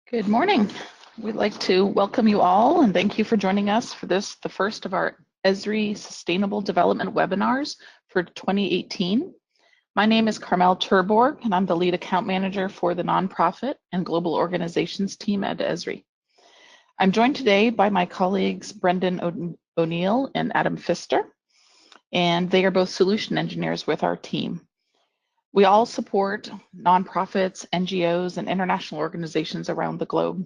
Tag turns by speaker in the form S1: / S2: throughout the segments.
S1: Good morning. We'd like to welcome you all and thank you for joining us for the first of our Esri Sustainable Development webinars for 2018. My name is Carmel Turborg and I'm the lead account manager for the nonprofit and global organizations team at Esri. I'm joined today by my colleagues Brendan O'Neill and Adam Pfister, and they are both solution engineers with our team. We all support nonprofits, NGOs, and international organizations around the globe.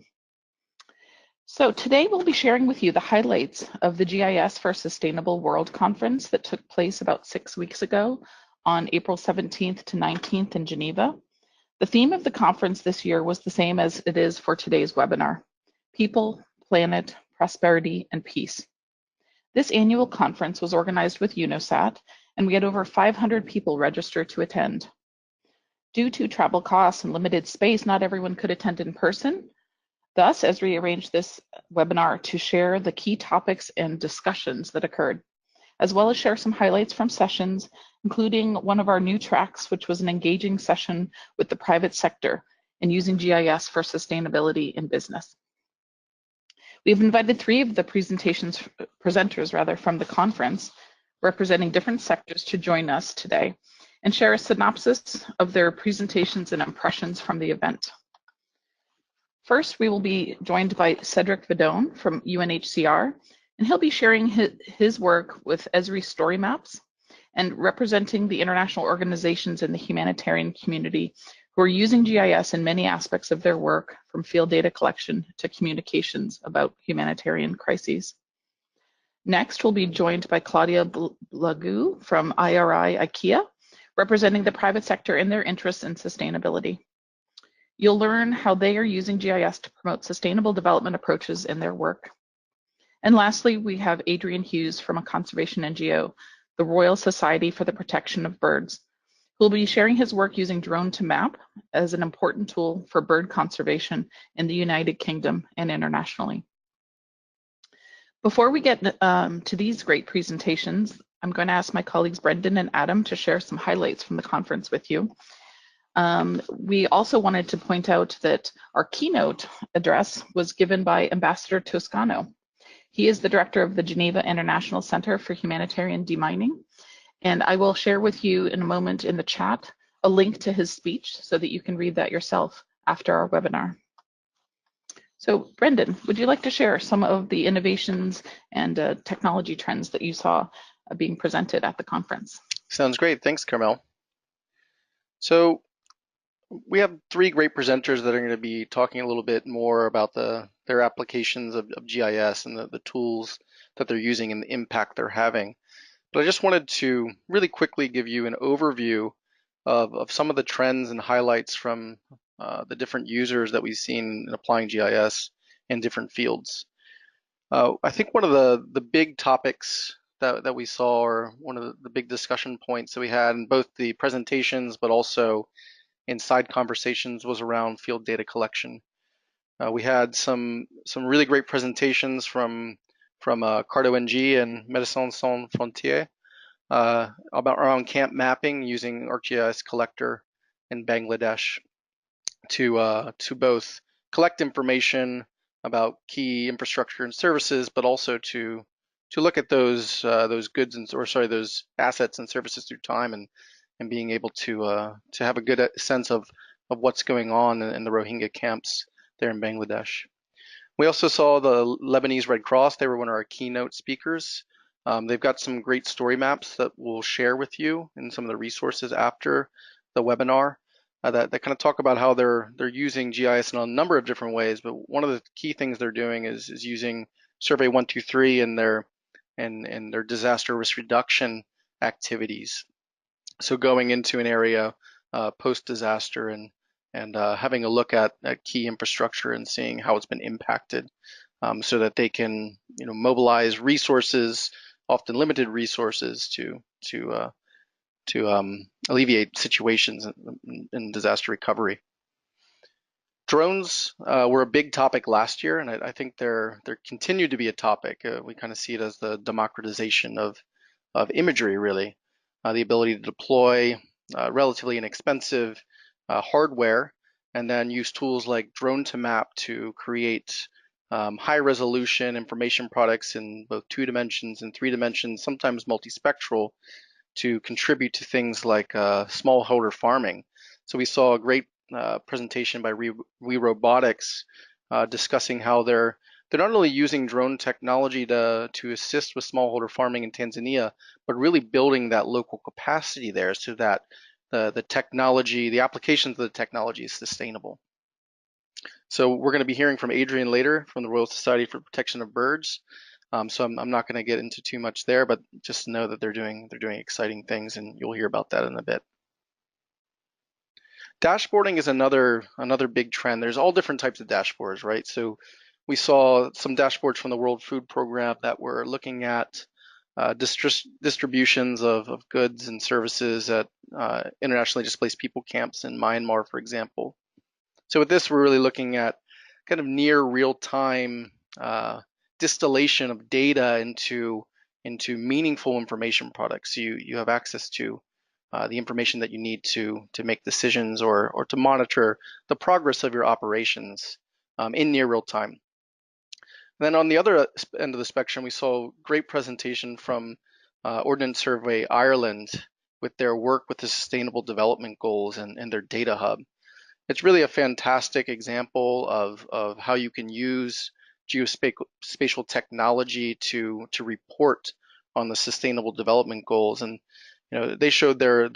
S1: So today we'll be sharing with you the highlights of the GIS for a Sustainable World Conference that took place about 6 weeks ago on April 17th to 19th in Geneva. The theme of the conference this year was the same as it is for today's webinar: people, planet, prosperity, and peace. This annual conference was organized with UNOSAT, and we had over 500 people register to attend. Due to travel costs and limited space, not everyone could attend in person. Thus, Esri arranged this webinar to share the key topics and discussions that occurred, as well as share some highlights from sessions, including one of our new tracks, which was an engaging session with the private sector in using GIS for sustainability in business. We've invited three of the presenters from the conference, representing different sectors, to join us today and share a synopsis of their presentations and impressions from the event. First, we will be joined by Cedric Vidone from UNHCR, and he'll be sharing his work with Esri Story Maps and representing the international organizations in the humanitarian community who are using GIS in many aspects of their work, from field data collection to communications about humanitarian crises. Next, we'll be joined by Claudia Balu from IRI IKEA, representing the private sector in their interests in sustainability. You'll learn how they are using GIS to promote sustainable development approaches in their work. And lastly, we have Adrian Hughes from a conservation NGO, the Royal Society for the Protection of Birds, who will be sharing his work using drone to map as an important tool for bird conservation in the United Kingdom and internationally. Before we get to these great presentations, I'm going to ask my colleagues Brendan and Adam to share some highlights from the conference with you. We also wanted to point out that our keynote address was given by Ambassador Toscano. He is the director of the Geneva International Center for Humanitarian Demining, and I will share with you in a moment in the chat a link to his speech so that you can read that yourself after our webinar. So Brendan, would you like to share some of the innovations and technology trends that you saw being presented at the conference?
S2: Sounds great. Thanks, Carmel. So we have three great presenters that are going to be talking a little bit more about their applications of GIS and the tools that they're using and the impact they're having. But I just wanted to really quickly give you an overview of some of the trends and highlights from the different users that we've seen in applying GIS in different fields. I think one of the big topics that we saw, or one of the big discussion points that we had in both the presentations but also in side conversations, was around field data collection. We had some really great presentations from Cardo NG and Médecins Sans Frontières around camp mapping using ArcGIS Collector in Bangladesh to both collect information about key infrastructure and services, but also to look at those goods those assets and services through time, and being able to have a good sense of what's going on in the Rohingya camps there in Bangladesh. We also saw the Lebanese Red Cross. They were one of our keynote speakers. They've got some great story maps that we'll share with you and some of the resources after the webinar that kind of talk about how they're using GIS in a number of different ways. But one of the key things they're doing is using Survey 123 in their disaster risk reduction activities. So going into an area post-disaster and having a look at key infrastructure and seeing how it's been impacted, so that they can mobilize resources, often limited resources, to alleviate situations in disaster recovery. Drones were a big topic last year, and I think they're continued to be a topic. We kind of see it as the democratization of imagery, really. The ability to deploy relatively inexpensive hardware and then use tools like drone to map to create high resolution information products in both 2 dimensions and 3 dimensions, sometimes multispectral, to contribute to things like smallholder farming. So we saw a great presentation by We Robotics discussing how they're not only using drone technology to assist with smallholder farming in Tanzania, but really building that local capacity there so that the technology, the applications of the technology is sustainable. So we're going to be hearing from Adrian later from the Royal Society for Protection of Birds. So I'm not going to get into too much there, but just know that they're doing exciting things, and you'll hear about that in a bit. Dashboarding is another big trend. There's all different types of dashboards, right? So we saw some dashboards from the World Food Program that were looking at distributions of goods and services at internationally displaced people camps in Myanmar, for example. So with this, we're really looking at kind of near real-time distillation of data into meaningful information products. So you have access to the information that you need to make decisions or to monitor the progress of your operations in near real time. And then on the other end of the spectrum, we saw a great presentation from Ordnance Survey Ireland with their work with the Sustainable Development Goals and their data hub. It's really a fantastic example of how you can use geospatial technology to report on the Sustainable Development Goals. And they showed their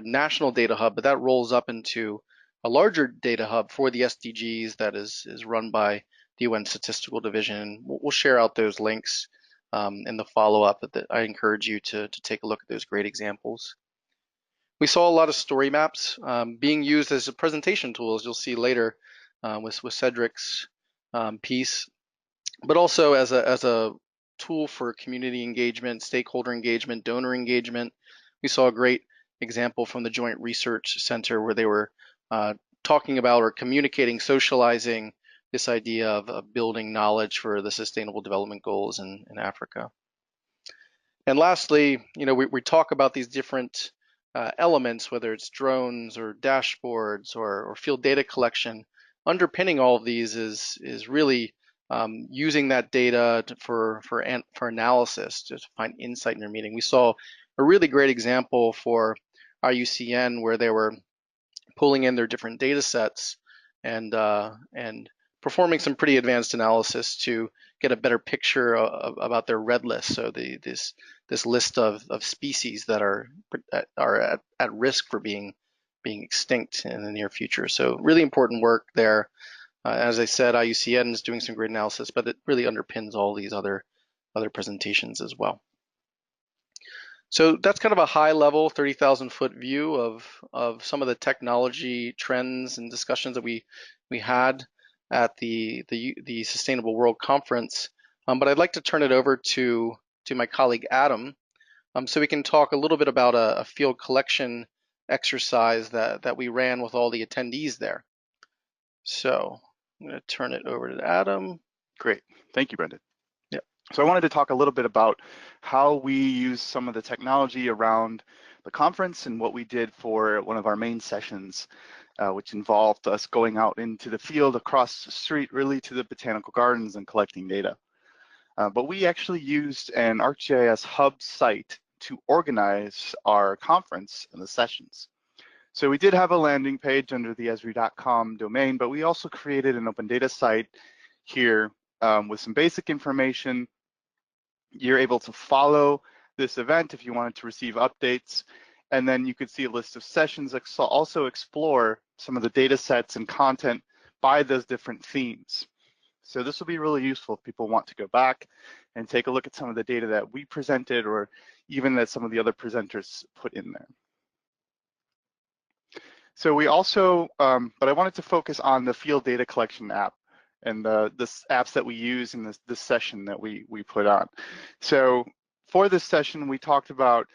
S2: national data hub, but that rolls up into a larger data hub for the SDGs that is run by the UN Statistical Division. We'll share out those links in the follow-up. That I encourage you to take a look at those great examples. We saw a lot of story maps being used as a presentation tool, as you'll see later with Cedric's piece, but also as a tool for community engagement, stakeholder engagement, donor engagement. We saw a great example from the Joint Research Center where they were talking about or communicating, socializing this idea of building knowledge for the Sustainable Development Goals in Africa. And lastly, we talk about these different elements, whether it's drones or dashboards or field data collection. Underpinning all of these is really using that data for analysis to find insight in their meeting. We saw a really great example for IUCN where they were pulling in their different data sets and performing some pretty advanced analysis to get a better picture about their red list. So this list of species that are at risk for being extinct in the near future. So really important work there. As I said, IUCN is doing some great analysis, but it really underpins all these other presentations as well. So that's kind of a high level 30,000-foot view of some of the technology trends and discussions that we had at the Sustainable World Conference. But I'd like to turn it over to my colleague Adam, so we can talk a little bit about a field collection exercise that we ran with all the attendees there. So I'm going to turn it over to Adam.
S3: Great, thank you, Brendan. Yeah. So I wanted to talk a little bit about how we use some of the technology around the conference and what we did for one of our main sessions, which involved us going out into the field across the street, really to the botanical gardens and collecting data. But we actually used an ArcGIS hub site to organize our conference and the sessions. So we did have a landing page under the Esri.com domain, but we also created an open data site here with some basic information. You're able to follow this event if you wanted to receive updates, and then you could see a list of sessions, also explore some of the data sets and content by those different themes. So this will be really useful if people want to go back and take a look at some of the data that we presented or even that some of the other presenters put in there. So we also, but I wanted to focus on the field data collection app and the apps that we use in this session that we put on. So for this session, we talked about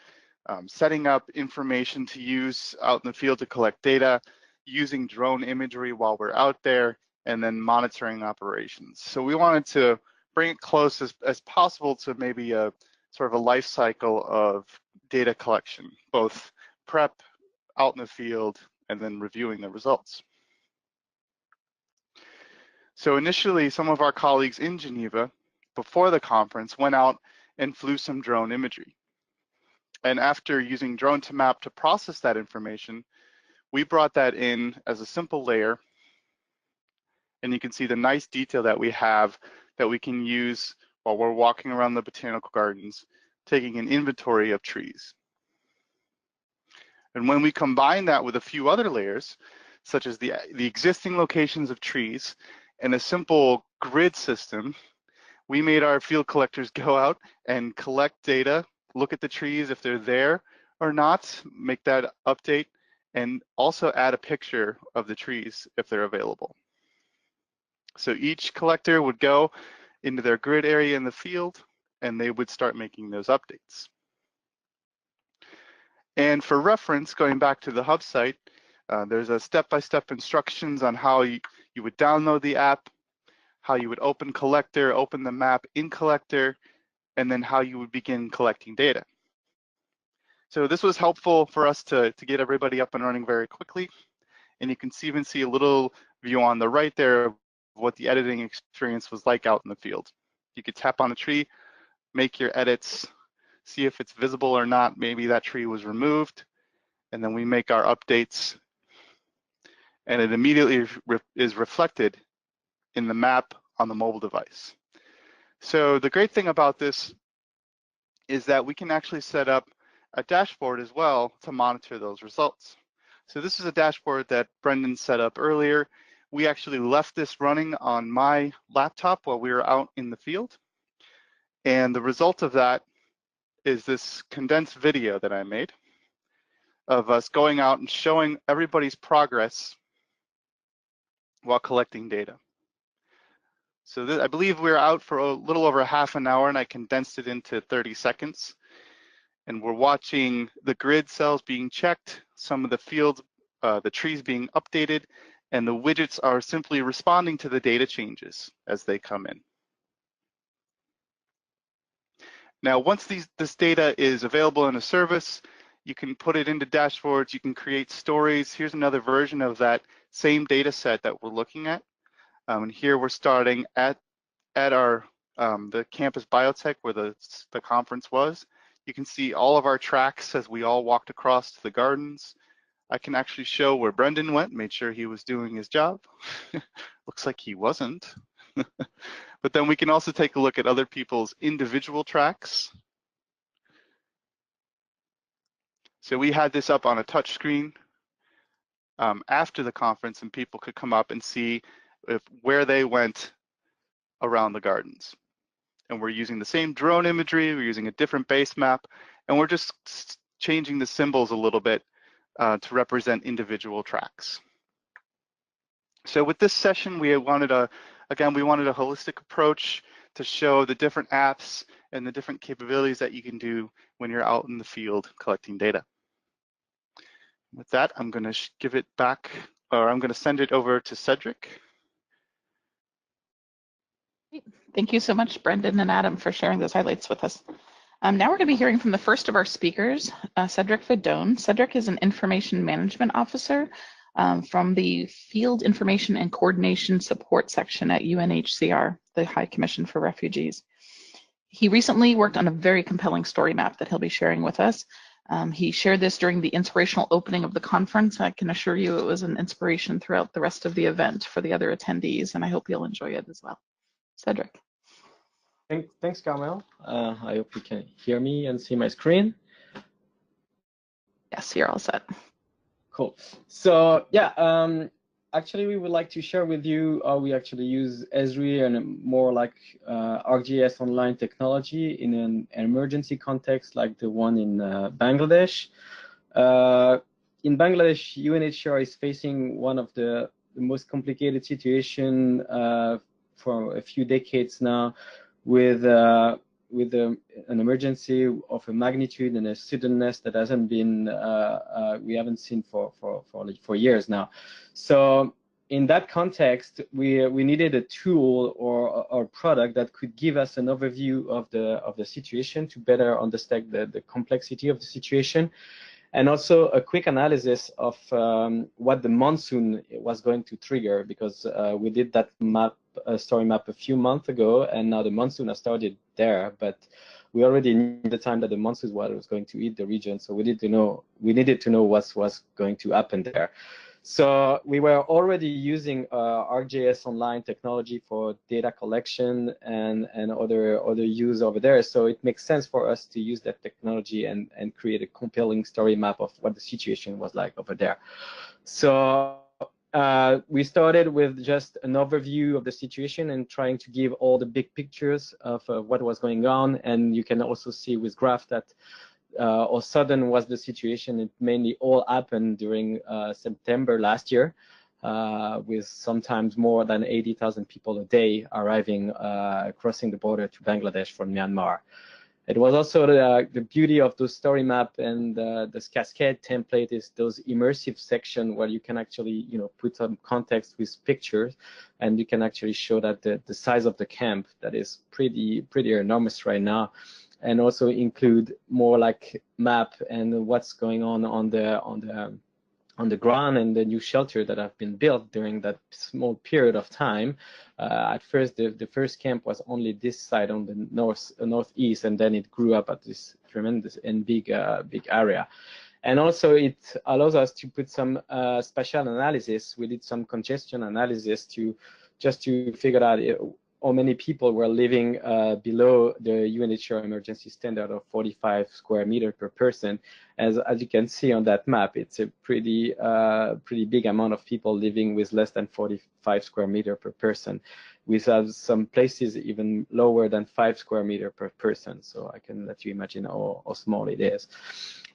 S3: setting up information to use out in the field to collect data, using drone imagery while we're out there, and then monitoring operations. So we wanted to bring it close as possible to maybe a sort of a life cycle of data collection, both prep, out in the field, and then reviewing the results. So initially, some of our colleagues in Geneva, before the conference, went out and flew some drone imagery. And after using drone to map to process that information, we brought that in as a simple layer. And you can see the nice detail that we have that we can use while we're walking around the botanical gardens, taking an inventory of trees. And when we combine that with a few other layers, such as the existing locations of trees and a simple grid system, we made our field collectors go out and collect data, look at the trees if they're there or not, make that update, and also add a picture of the trees if they're available. So each collector would go into their grid area in the field, and they would start making those updates. And for reference, going back to the hub site, there's a step-by-step instructions on how you would download the app, how you would open collector, open the map in collector, and then how you would begin collecting data. So this was helpful for us to get everybody up and running very quickly. And you can even see a little view on the right there of what the editing experience was like out in the field. You could tap on a tree, make your edits, see if it's visible or not. Maybe that tree was removed, and then we make our updates, and it immediately is reflected in the map on the mobile device. So the great thing about this is that we can actually set up a dashboard as well to monitor those results. So this is a dashboard that Brendan set up earlier. We actually left this running on my laptop while we were out in the field. And the result of that is this condensed video that I made of us going out and showing everybody's progress while collecting data. So I believe we were out for a little over half an hour, and I condensed it into 30 seconds. And we're watching the grid cells being checked, some of the fields, the trees being updated, and the widgets are simply responding to the data changes as they come in. Now, once this data is available in a service, you can put it into dashboards, you can create stories. Here's another version of that same data set that we're looking at. And here we're starting at our the campus biotech where the conference was. You can see all of our tracks as we all walked across to the gardens. I can actually show where Brendan went, made sure he was doing his job. Looks like he wasn't. But then we can also take a look at other people's individual tracks. So we had this up on a touch screen after the conference, and people could come up and see where they went around the gardens. And we're using the same drone imagery, we're using a different base map, and we're just changing the symbols a little bit to represent individual tracks. So with this session, we wanted a holistic approach to show the different apps and the different capabilities that you can do when you're out in the field collecting data. With that, I'm going to give it back, or I'm going to send it over to Cedric.
S1: Thank you so much, Brendan and Adam, for sharing those highlights with us. Now we're going to be hearing from the first of our speakers, Cedric Fedone. Cedric is an information management officer from the Field Information and Coordination Support section at UNHCR, the High Commission for Refugees. He recently worked on a very compelling story map that he'll be sharing with us. He shared this during the inspirational opening of the conference. I can assure you it was an inspiration throughout the rest of the event for the other attendees, and I hope you'll enjoy it as well. Cedric.
S4: Thanks, Carmel. I hope you can hear me and see my screen.
S1: Yes, you're all set.
S4: Cool. So yeah, actually we would like to share with you how we actually use Esri and more like ArcGIS online technology in an emergency context like the one in Bangladesh. In Bangladesh, UNHCR is facing one of the most complicated situation for a few decades now, with an emergency of a magnitude and a suddenness that hasn't been we haven't seen for years now. So in that context, we needed a tool or product that could give us an overview of the situation to better understand the complexity of the situation. and also a quick analysis of what the monsoon was going to trigger, because we did that map, story map a few months ago, and now the monsoon has started there, but we already knew at the time that the monsoon was going to hit the region, so we needed to know what was going to happen there. So we were already using ArcGIS Online technology for data collection and other use over there. So it makes sense for us to use that technology and create a compelling story map of what the situation was like over there. So we started with just an overview of the situation and trying to give all the big pictures of what was going on. And you can also see with graph that or sudden was the situation. It mainly all happened during September last year, with sometimes more than 80,000 people a day arriving, crossing the border to Bangladesh from Myanmar. It was also the beauty of the story map and this cascade template is those immersive section where you can actually, put some context with pictures, and you can actually show that the size of the camp that is pretty enormous right now, and also include more like map and what's going on the ground and the new shelter that have been built during that small period of time. At first, the first camp was only this side on the northeast, and then it grew up at this tremendous and big area. And also it allows us to put some spatial analysis. We did some congestion analysis to figure out how many people were living below the UNHCR emergency standard of 45 square meters per person. As you can see on that map, it's a pretty big amount of people living with less than 45 square meters per person. We have some places even lower than 5 square meters per person. So I can let you imagine how small it is.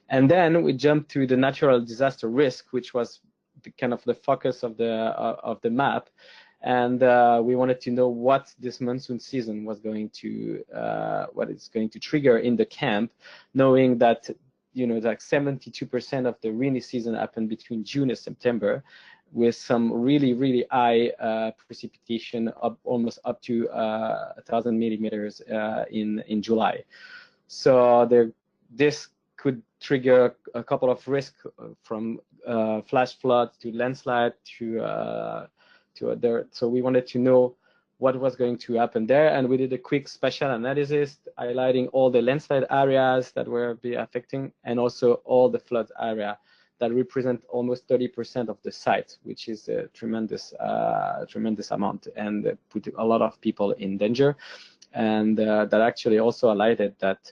S4: And then we jumped to the natural disaster risk, which was kind of the focus of the map. And we wanted to know what this monsoon season was going to, what it's going to trigger in the camp, knowing that, like 72% of the rainy season happened between June and September, with some really high precipitation almost up to 1,000 millimeters in July. So this could trigger a couple of risks from flash flood to landslide to so we wanted to know what was going to happen there, and we did a quick spatial analysis highlighting all the landslide areas that were be affecting, and also all the flood area that represent almost 30% of the site, which is a tremendous amount, and put a lot of people in danger. And that actually also highlighted that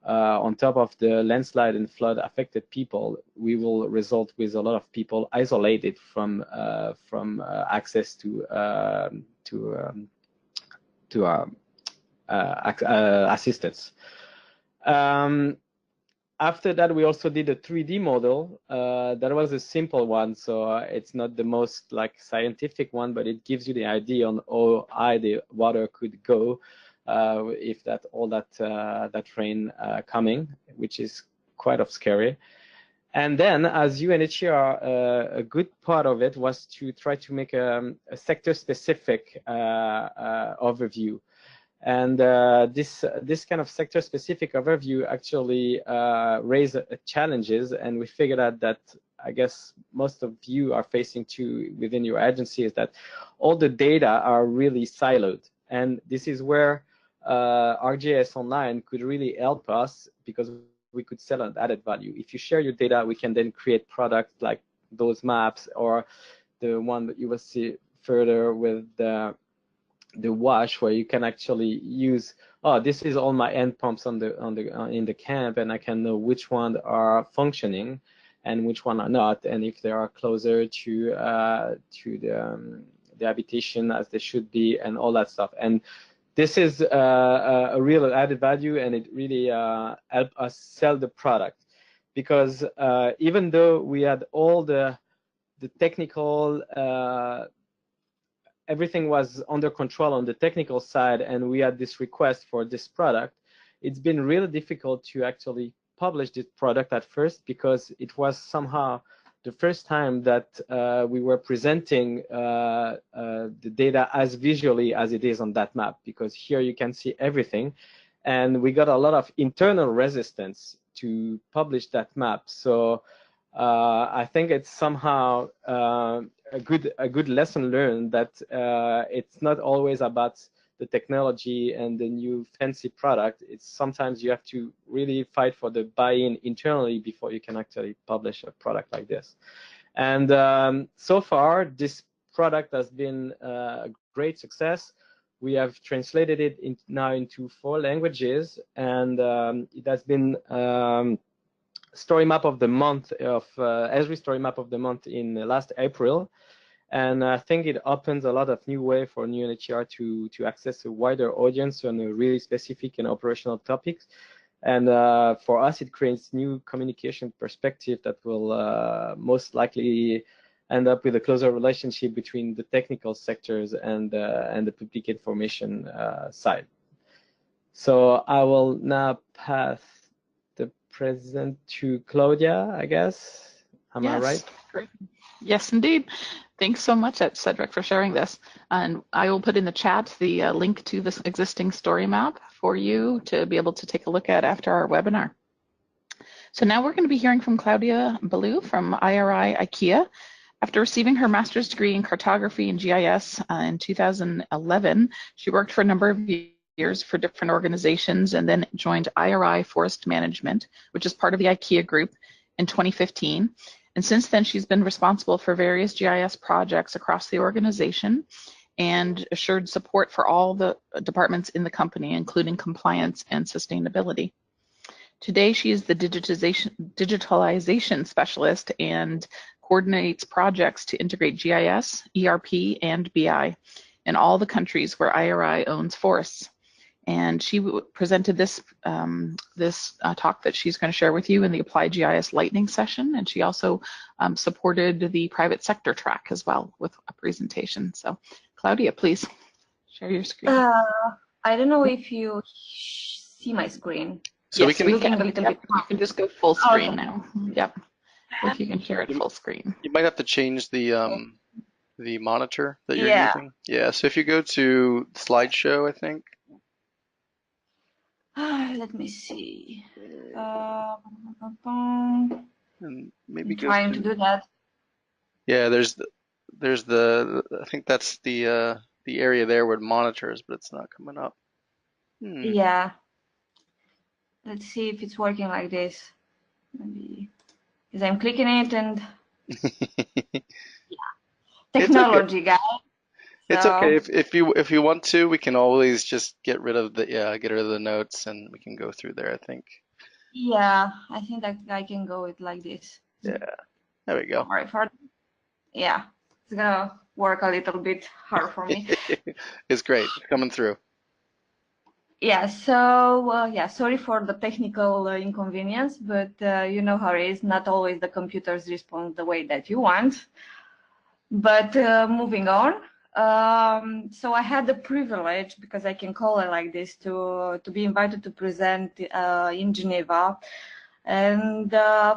S4: on top of the landslide and flood affected people, we will result with a lot of people isolated from access to assistance. After that, we also did a 3D model. That was a simple one, so it's not the most scientific one, but it gives you the idea on how high the water could go if all that rain coming, which is quite scary. And then, as UNHCR, a good part of it was to try to make a sector-specific overview. And this kind of sector-specific overview actually raised challenges, and we figured out that I guess most of you are facing too within your agency, is that all the data are really siloed, and this is where ArcGIS Online could really help us, because we could sell an added value. If you share your data, we can then create products like those maps, or the one that you will see further with the wash, where you can actually use, this is all my end pumps in the camp, and I can know which ones are functioning and which one are not, and if they are closer to the habitation as they should be, and all that stuff. And this is a real added value, and it really helped us sell the product, because even though we had all the technical, everything was under control on the technical side, and we had this request for this product, it's been really difficult to actually publish this product at first, because it was somehow the first time that we were presenting the data as visually as it is on that map, because here you can see everything. And we got a lot of internal resistance to publish that map. So I think it's somehow a good lesson learned that it's not always about the technology and the new fancy product. It's sometimes you have to really fight for the buy-in internally before you can actually publish a product like this. And so far, this product has been a great success. We have translated it now into 4 languages, and it has been Story Map of the Month of Esri Story Map of the Month in last April. And I think it opens a lot of new way for new UNHCR to access a wider audience on a really specific and operational topics. And for us, it creates new communication perspective that will most likely end up with a closer relationship between the technical sectors and the public information side. So I will now pass the present to Claudia, I guess. Am I right?
S1: Great. Yes, indeed. Thanks so much, Cedric, for sharing this. And I will put in the chat the link to this existing story map for you to be able to take a look at after our webinar. So now we're going to be hearing from Claudia Balu from IRI IKEA. After receiving her master's degree in cartography and GIS in 2011, she worked for a number of years for different organizations and then joined IRI Forest Management, which is part of the IKEA group, in 2015. And since then, she's been responsible for various GIS projects across the organization and assured support for all the departments in the company, including compliance and sustainability. Today, she is the digitalization specialist and coordinates projects to integrate GIS, ERP, and BI in all the countries where IRI owns forests. And she presented this talk that she's going to share with you in the Applied GIS Lightning session. And she also supported the private sector track as well with a presentation. So Claudia, please share your screen.
S5: I don't know if you see my screen.
S2: So
S1: yes, we can a little bit. You can just go full screen now. Yep. If you can share it full screen.
S2: You might have to change the monitor that you're using. Yeah. So if you go to slideshow, I think.
S5: Let me see.
S2: And maybe go
S5: trying to do that.
S2: Yeah, there's the I think that's the area there where it monitors, but it's not coming up.
S5: Yeah. Let's see if it's working like this. Maybe because I'm clicking it and yeah, technology, guys.
S2: It's okay. If you want to, we can always just get rid of the notes and we can go through there, I think.
S5: Yeah, I think that I can go it like this.
S2: Yeah, there we go.
S5: All right, yeah, it's gonna work a little bit hard for me.
S2: It's great. It's coming through.
S5: Yeah, so yeah, sorry for the technical inconvenience, but you know how it is, not always the computers respond the way that you want. But moving on. So I had the privilege, because I can call it like this, to be invited to present in Geneva. And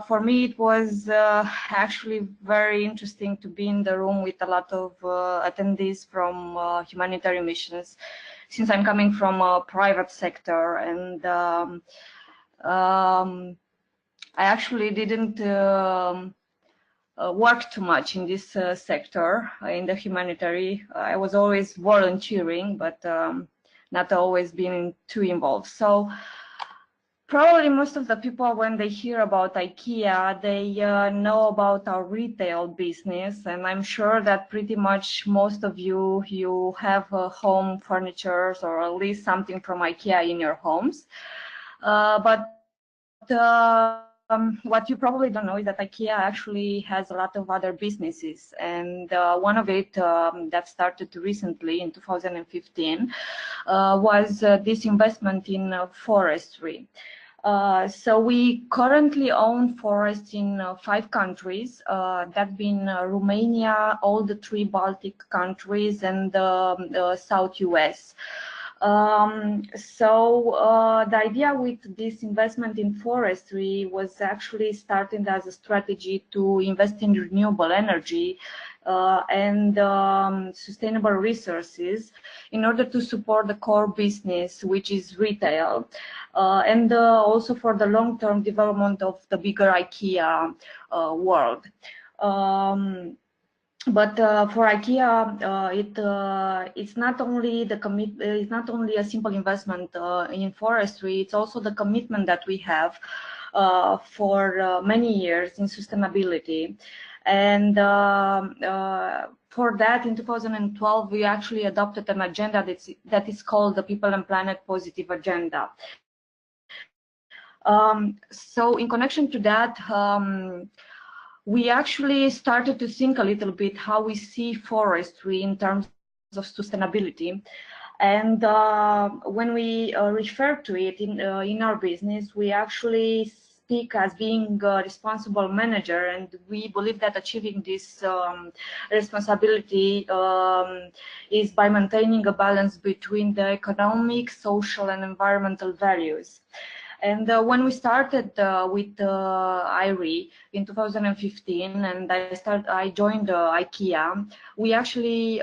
S5: for me, it was actually very interesting to be in the room with a lot of attendees from humanitarian missions, since I'm coming from a private sector. And I actually didn't work too much in this sector, in the humanitarian. I was always volunteering, but not always being too involved. So probably most of the people, when they hear about IKEA, they know about our retail business, and I'm sure that pretty much most of you have home furniture or at least something from IKEA in your homes. What you probably don't know is that IKEA actually has a lot of other businesses, and one of it that started recently in 2015 was this investment in forestry. So we currently own forests in 5 countries, that being Romania, all the 3 Baltic countries, and the South US. The idea with this investment in forestry was actually starting as a strategy to invest in renewable energy and sustainable resources in order to support the core business, which is retail, and also for the long-term development of the bigger IKEA world. But for IKEA, it's not only it's not only a simple investment in forestry. It's also the commitment that we have for many years in sustainability. And for that, in 2012, we actually adopted an agenda that is called the People and Planet Positive Agenda. So in connection to that, we actually started to think a little bit how we see forestry in terms of sustainability. And when we refer to it in our business, we actually speak as being a responsible manager, and we believe that achieving this responsibility is by maintaining a balance between the economic, social, and environmental values. And when we started with Esri in 2015, and I joined IKEA, we actually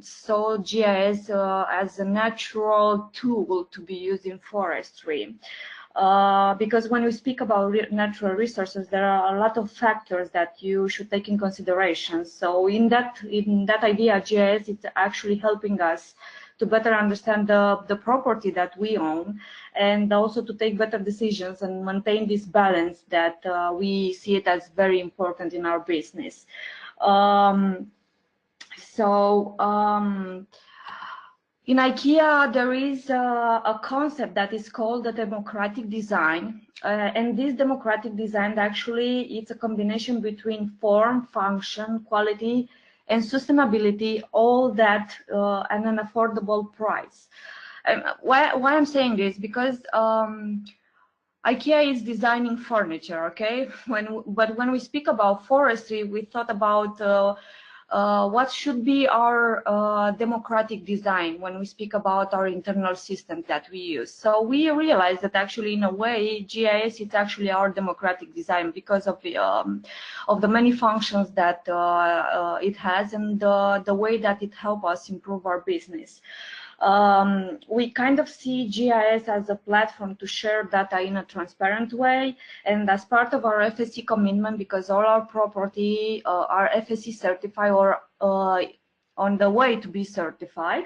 S5: saw GIS as a natural tool to be used in forestry. Because when we speak about natural resources, there are a lot of factors that you should take in consideration. So in that idea, GIS is actually helping us to better understand the property that we own, and also to take better decisions and maintain this balance that we see it as very important in our business. In IKEA, there is a concept that is called the democratic design. And this democratic design actually it's a combination between form, function, quality, and sustainability, all that at an affordable price. Why I'm saying this? Because IKEA is designing furniture, okay? But when we speak about forestry, we thought about what should be our democratic design when we speak about our internal system that we use. So we realized that actually, in a way, GIS is actually our democratic design because of the many functions that it has and the way that it helps us improve our business. We kind of see GIS as a platform to share data in a transparent way, and as part of our FSC commitment, because all our property are FSC certified or on the way to be certified.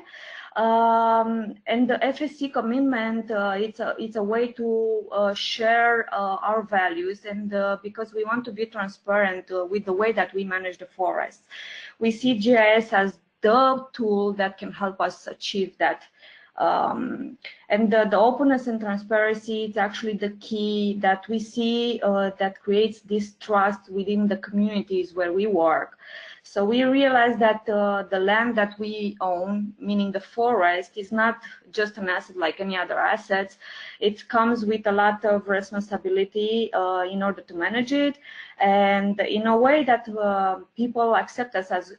S5: And the FSC commitment, it's a way to share our values, and because we want to be transparent with the way that we manage the forest. We see GIS as the tool that can help us achieve that. And the openness and transparency is actually the key that we see that creates this trust within the communities where we work. So we realize that the land that we own, meaning the forest, is not just an asset like any other assets. It comes with a lot of responsibility in order to manage it, and in a way that people accept us as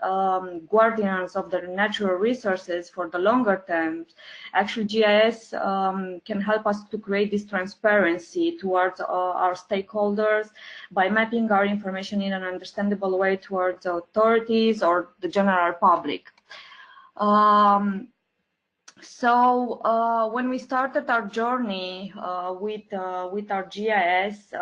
S5: guardians of the natural resources for the longer term. Actually, GIS can help us to create this transparency towards our stakeholders by mapping our information in an understandable way towards authorities or the general public. So when we started our journey with our GIS,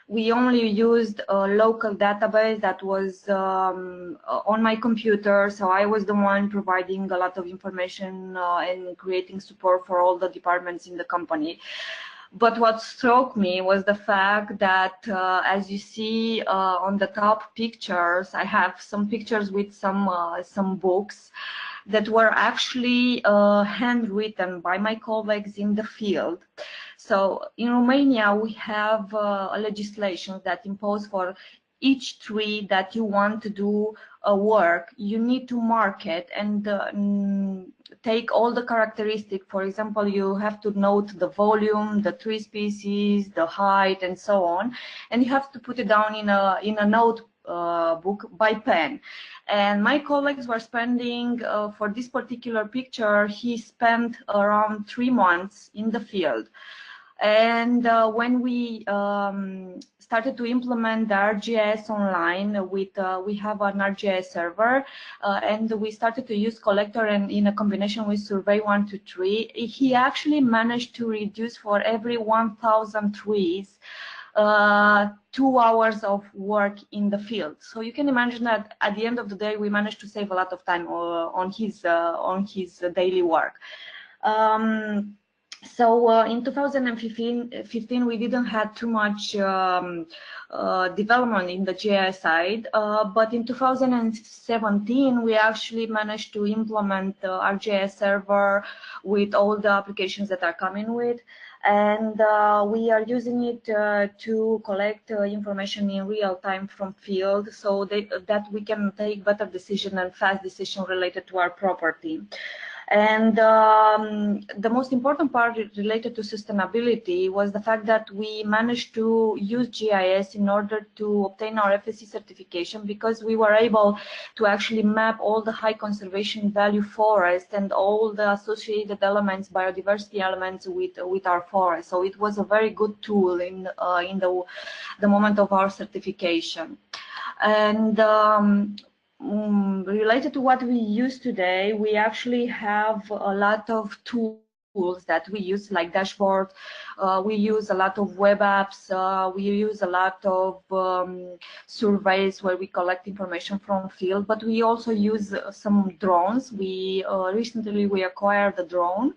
S5: we only used a local database that was on my computer, so I was the one providing a lot of information and creating support for all the departments in the company. But what struck me was the fact that, as you see on the top pictures, I have some pictures with some books that were actually handwritten by my colleagues in the field. So in Romania, we have a legislation that imposes for each tree that you want to do a work, you need to mark it and take all the characteristics. For example, you have to note the volume, the tree species, the height, and so on, and you have to put it down in a notebook by pen. And my colleagues were spending, for this particular picture, he spent around 3 months in the field. And when we started to implement the ArcGIS online with, we have an ArcGIS server, and we started to use collector and in a combination with survey 123. He actually managed to reduce for every 1,000 trees 2 hours of work in the field. So you can imagine that at the end of the day, we managed to save a lot of time on his daily work. So in 2015, we didn't have too much development in the GIS side, but in 2017, we actually managed to implement the ArcGIS server with all the applications that are coming with. And we are using it to collect information in real time from field, so that we can take better decision and fast decision related to our property. And the most important part related to sustainability was the fact that we managed to use GIS in order to obtain our FSC certification, because we were able to actually map all the high conservation value forests and all the associated elements, biodiversity elements with our forest. So it was a very good tool in the moment of our certification. And related to what we use today, we actually have a lot of tools that we use, like dashboard. We use a lot of web apps. We use a lot of surveys where we collect information from field, but we also use some drones. Recently we acquired a drone,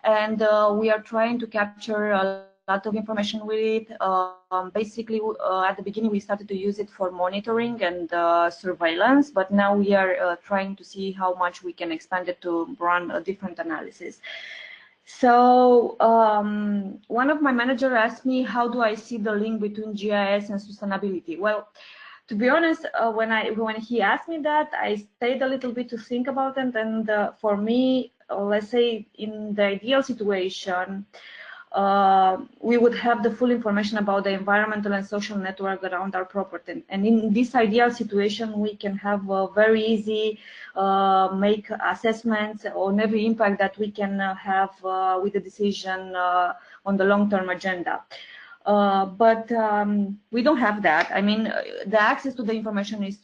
S5: and we are trying to capture a lot of information with it. Basically, at the beginning, we started to use it for monitoring and surveillance, but now we are trying to see how much we can expand it to run a different analysis. So one of my managers asked me, how do I see the link between GIS and sustainability? Well, to be honest, when he asked me that, I stayed a little bit to think about it, and for me, let's say in the ideal situation, we would have the full information about the environmental and social network around our property. And in this ideal situation, we can have a very easy make assessments on every impact that we can have with the decision on the long-term agenda. But we don't have that. I mean, the access to the information is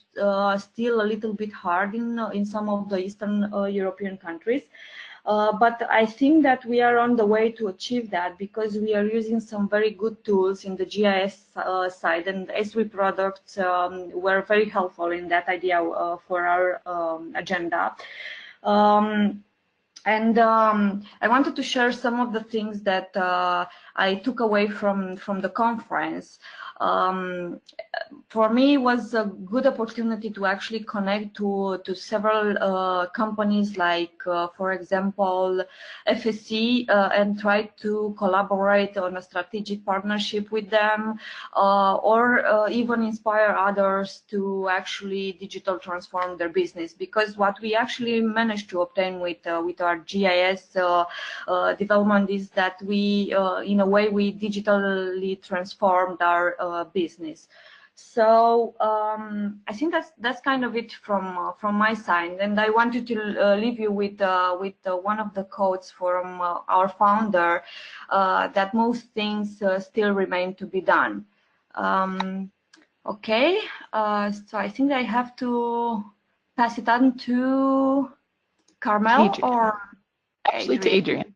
S5: still a little bit hard in some of the Eastern European countries. But I think that we are on the way to achieve that, because we are using some very good tools in the GIS side, and Esri products were very helpful in that idea for our agenda. And I wanted to share some of the things that I took away from the conference. For me, it was a good opportunity to actually connect to several companies, like, for example, FSC, and try to collaborate on a strategic partnership with them, or even inspire others to actually digital transform their business. Because what we actually managed to obtain with our GIS development is that we, in a way, we digitally transformed our business. So I think that's kind of it from my side, and I wanted to leave you with one of the quotes from our founder, that most things still remain to be done. Okay, so I think I have to pass it on to Carmel,
S1: Adrian.
S5: or
S1: actually to Adrian.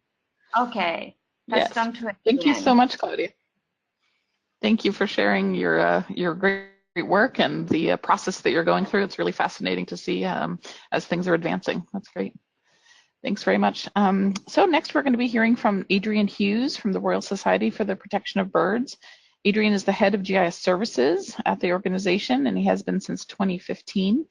S5: Okay, pass it on to Adrian.
S1: Thank you so much, Claudia. Thank you for sharing your great work and the process that you're going through. It's really fascinating to see as things are advancing. That's great. Thanks very much. So next we're going to be hearing from Adrian Hughes from the Royal Society for the Protection of Birds. Adrian is the head of GIS services at the organization, and he has been since 2015.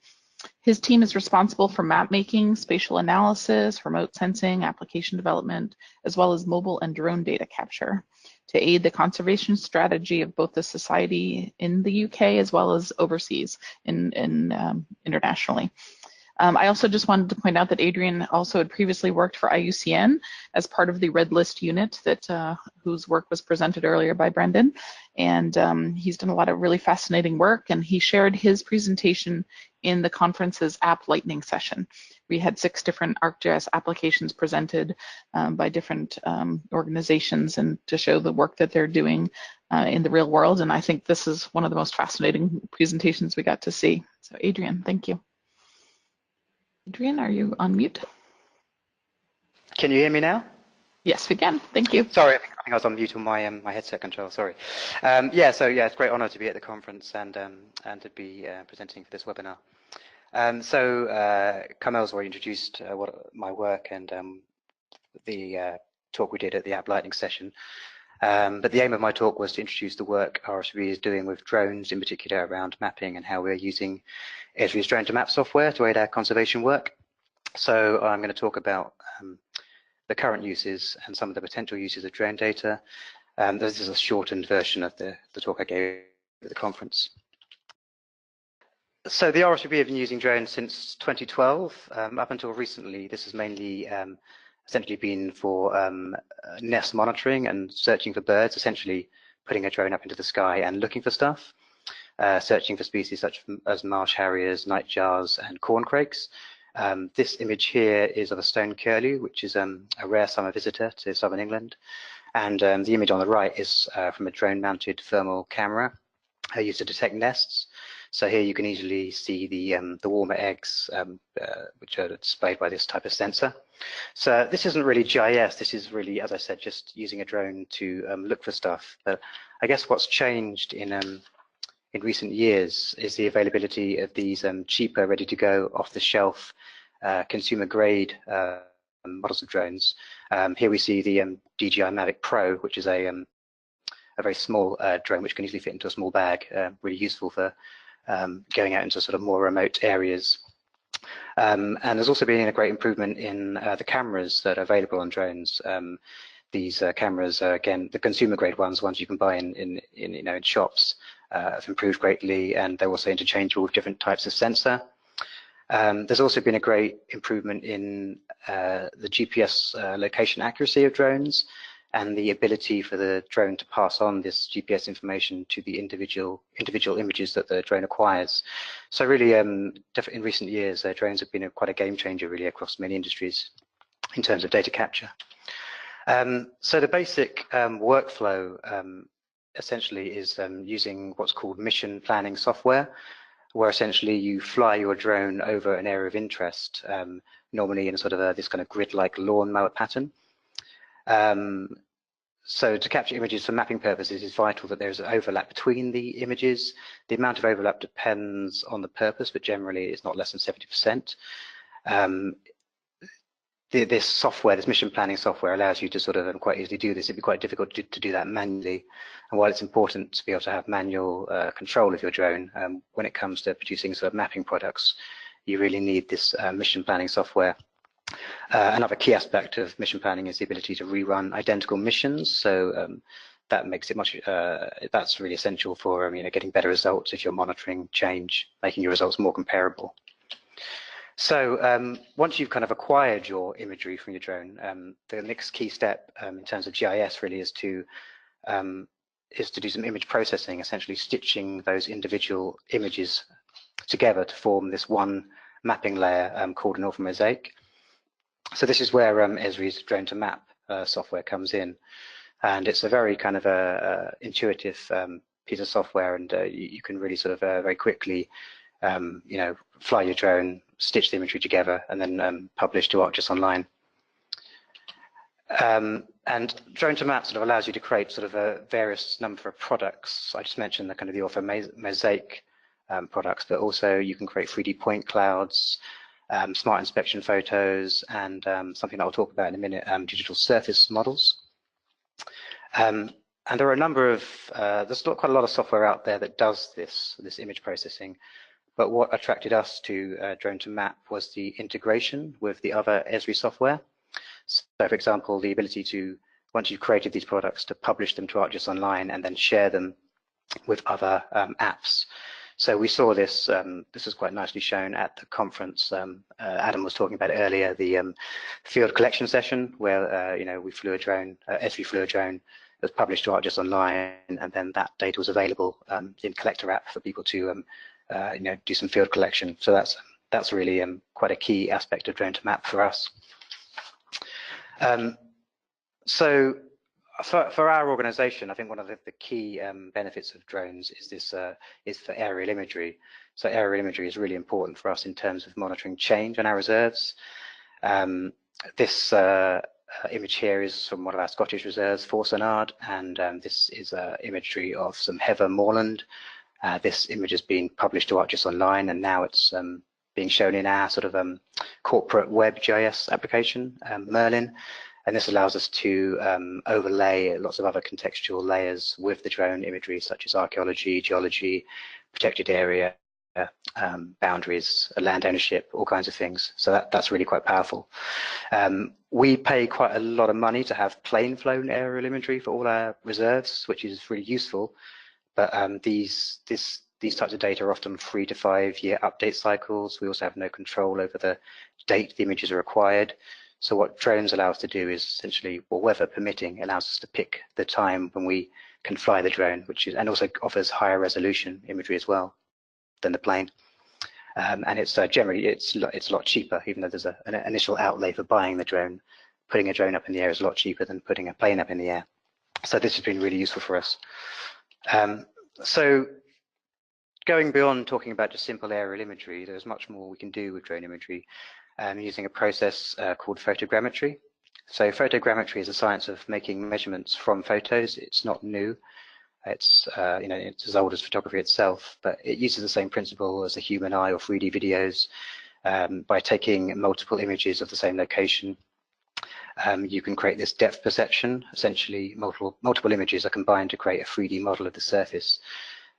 S1: His team is responsible for map making, spatial analysis, remote sensing, application development, as well as mobile and drone data capture to aid the conservation strategy of both the society in the UK as well as overseas internationally. I also just wanted to point out that Adrian also had previously worked for IUCN as part of the Red List unit that whose work was presented earlier by Brendan. And he's done a lot of really fascinating work, and he shared his presentation in the conference's App Lightning session. We had 6 different ArcGIS applications presented by different organizations, and to show the work that they're doing in the real world. And I think this is one of the most fascinating presentations we got to see. So Adrian, thank you. Adrian, are you on mute?
S6: Can you hear me now?
S1: Yes, we can. Thank you.
S6: Sorry, I think I was on mute on my my headset control. Sorry. It's a great honour to be at the conference and to be presenting for this webinar. Carmel's already introduced my work and the talk we did at the App Lightning session. But the aim of my talk was to introduce the work RSB is doing with drones, in particular around mapping and how we're using Esri's drone to map software to aid our conservation work. So I'm going to talk about the current uses and some of the potential uses of drone data. This is a shortened version of the talk I gave at the conference. So the RSB have been using drones since 2012. Up until recently, this has mainly essentially been for nest monitoring and searching for birds, essentially putting a drone up into the sky and looking for stuff, searching for species such as marsh harriers, nightjars, and corncrakes. This image here is of a stone curlew, which is a rare summer visitor to southern England. And the image on the right is from a drone-mounted thermal camera used to detect nests. So here you can easily see the warmer eggs, which are displayed by this type of sensor. So this isn't really GIS. This is really, as I said, just using a drone to look for stuff. But I guess what's changed in recent years is the availability of these cheaper, ready-to-go, off-the-shelf, consumer-grade models of drones. Here we see the DJI Mavic Pro, which is a very small drone which can easily fit into a small bag, really useful for going out into sort of more remote areas. And there's also been a great improvement in the cameras that are available on drones. These cameras, again, the consumer-grade ones you can buy in shops, have improved greatly, and they're also interchangeable with different types of sensor. There's also been a great improvement in the GPS location accuracy of drones and the ability for the drone to pass on this GPS information to the individual images that the drone acquires. So really, in recent years, drones have been quite a game changer really across many industries in terms of data capture. So the basic workflow essentially is using what's called mission planning software, where essentially you fly your drone over an area of interest, normally in sort of this kind of grid-like lawnmower pattern. So to capture images for mapping purposes, it's vital that there's an overlap between the images. The amount of overlap depends on the purpose, but generally it's not less than 70%. This software, this mission planning software, allows you to sort of quite easily do this. It'd be quite difficult to do that manually. And while it's important to be able to have manual control of your drone, when it comes to producing sort of mapping products, you really need this mission planning software. Another key aspect of mission planning is the ability to rerun identical missions. So that makes it much, that's really essential for getting better results if you're monitoring change, making your results more comparable. So once you've kind of acquired your imagery from your drone, the next key step in terms of GIS really is to do some image processing, essentially stitching those individual images together to form this one mapping layer called an orthomosaic. So this is where Esri's drone to map software comes in, and it's a very kind of intuitive piece of software, and you can really sort of very quickly fly your drone, stitch the imagery together, and then publish to ArcGIS Online. And drone to map sort of allows you to create sort of a various number of products. I just mentioned the kind of the orthomosaic products, but also you can create 3D point clouds, smart inspection photos, and something that I'll talk about in a minute, digital surface models. And there are a number of, there's quite a lot of software out there that does this image processing. But what attracted us to drone to map was the integration with the other Esri software. So for example, the ability to, once you've created these products, to publish them to ArcGIS Online and then share them with other apps. So we saw this, this was quite nicely shown at the conference. Adam was talking about it earlier, the field collection session where, we flew a drone, Esri flew a drone, it was published to ArcGIS Online, and then that data was available in Collector app for people to do some field collection. So that's really quite a key aspect of drone to map for us. So for our organization, I think one of the key benefits of drones is this is for aerial imagery. So aerial imagery is really important for us in terms of monitoring change on our reserves. This image here is from one of our Scottish reserves, Forsonard, and this is imagery of some heather moorland. This image has been published to ArcGIS Online, and now it's being shown in our sort of corporate web GIS application, Merlin. And this allows us to overlay lots of other contextual layers with the drone imagery, such as archaeology, geology, protected area, boundaries, land ownership, all kinds of things. So that's really quite powerful. We pay quite a lot of money to have plane flown aerial imagery for all our reserves, which is really useful. But these types of data are often 3 to 5 year update cycles. We also have no control over the date the images are acquired. So what drones allow us to do is essentially, well, weather permitting, allows us to pick the time when we can fly the drone, and also offers higher resolution imagery as well than the plane. And it's generally it's a lot cheaper, even though there's an initial outlay for buying the drone. Putting a drone up in the air is a lot cheaper than putting a plane up in the air. So this has been really useful for us. So going beyond talking about just simple aerial imagery, there's much more we can do with drone imagery using a process called photogrammetry. So photogrammetry is a science of making measurements from photos. It's not new. It's it's as old as photography itself, but it uses the same principle as the human eye or 3D videos. By taking multiple images of the same location, you can create this depth perception. Essentially, multiple images are combined to create a 3D model of the surface.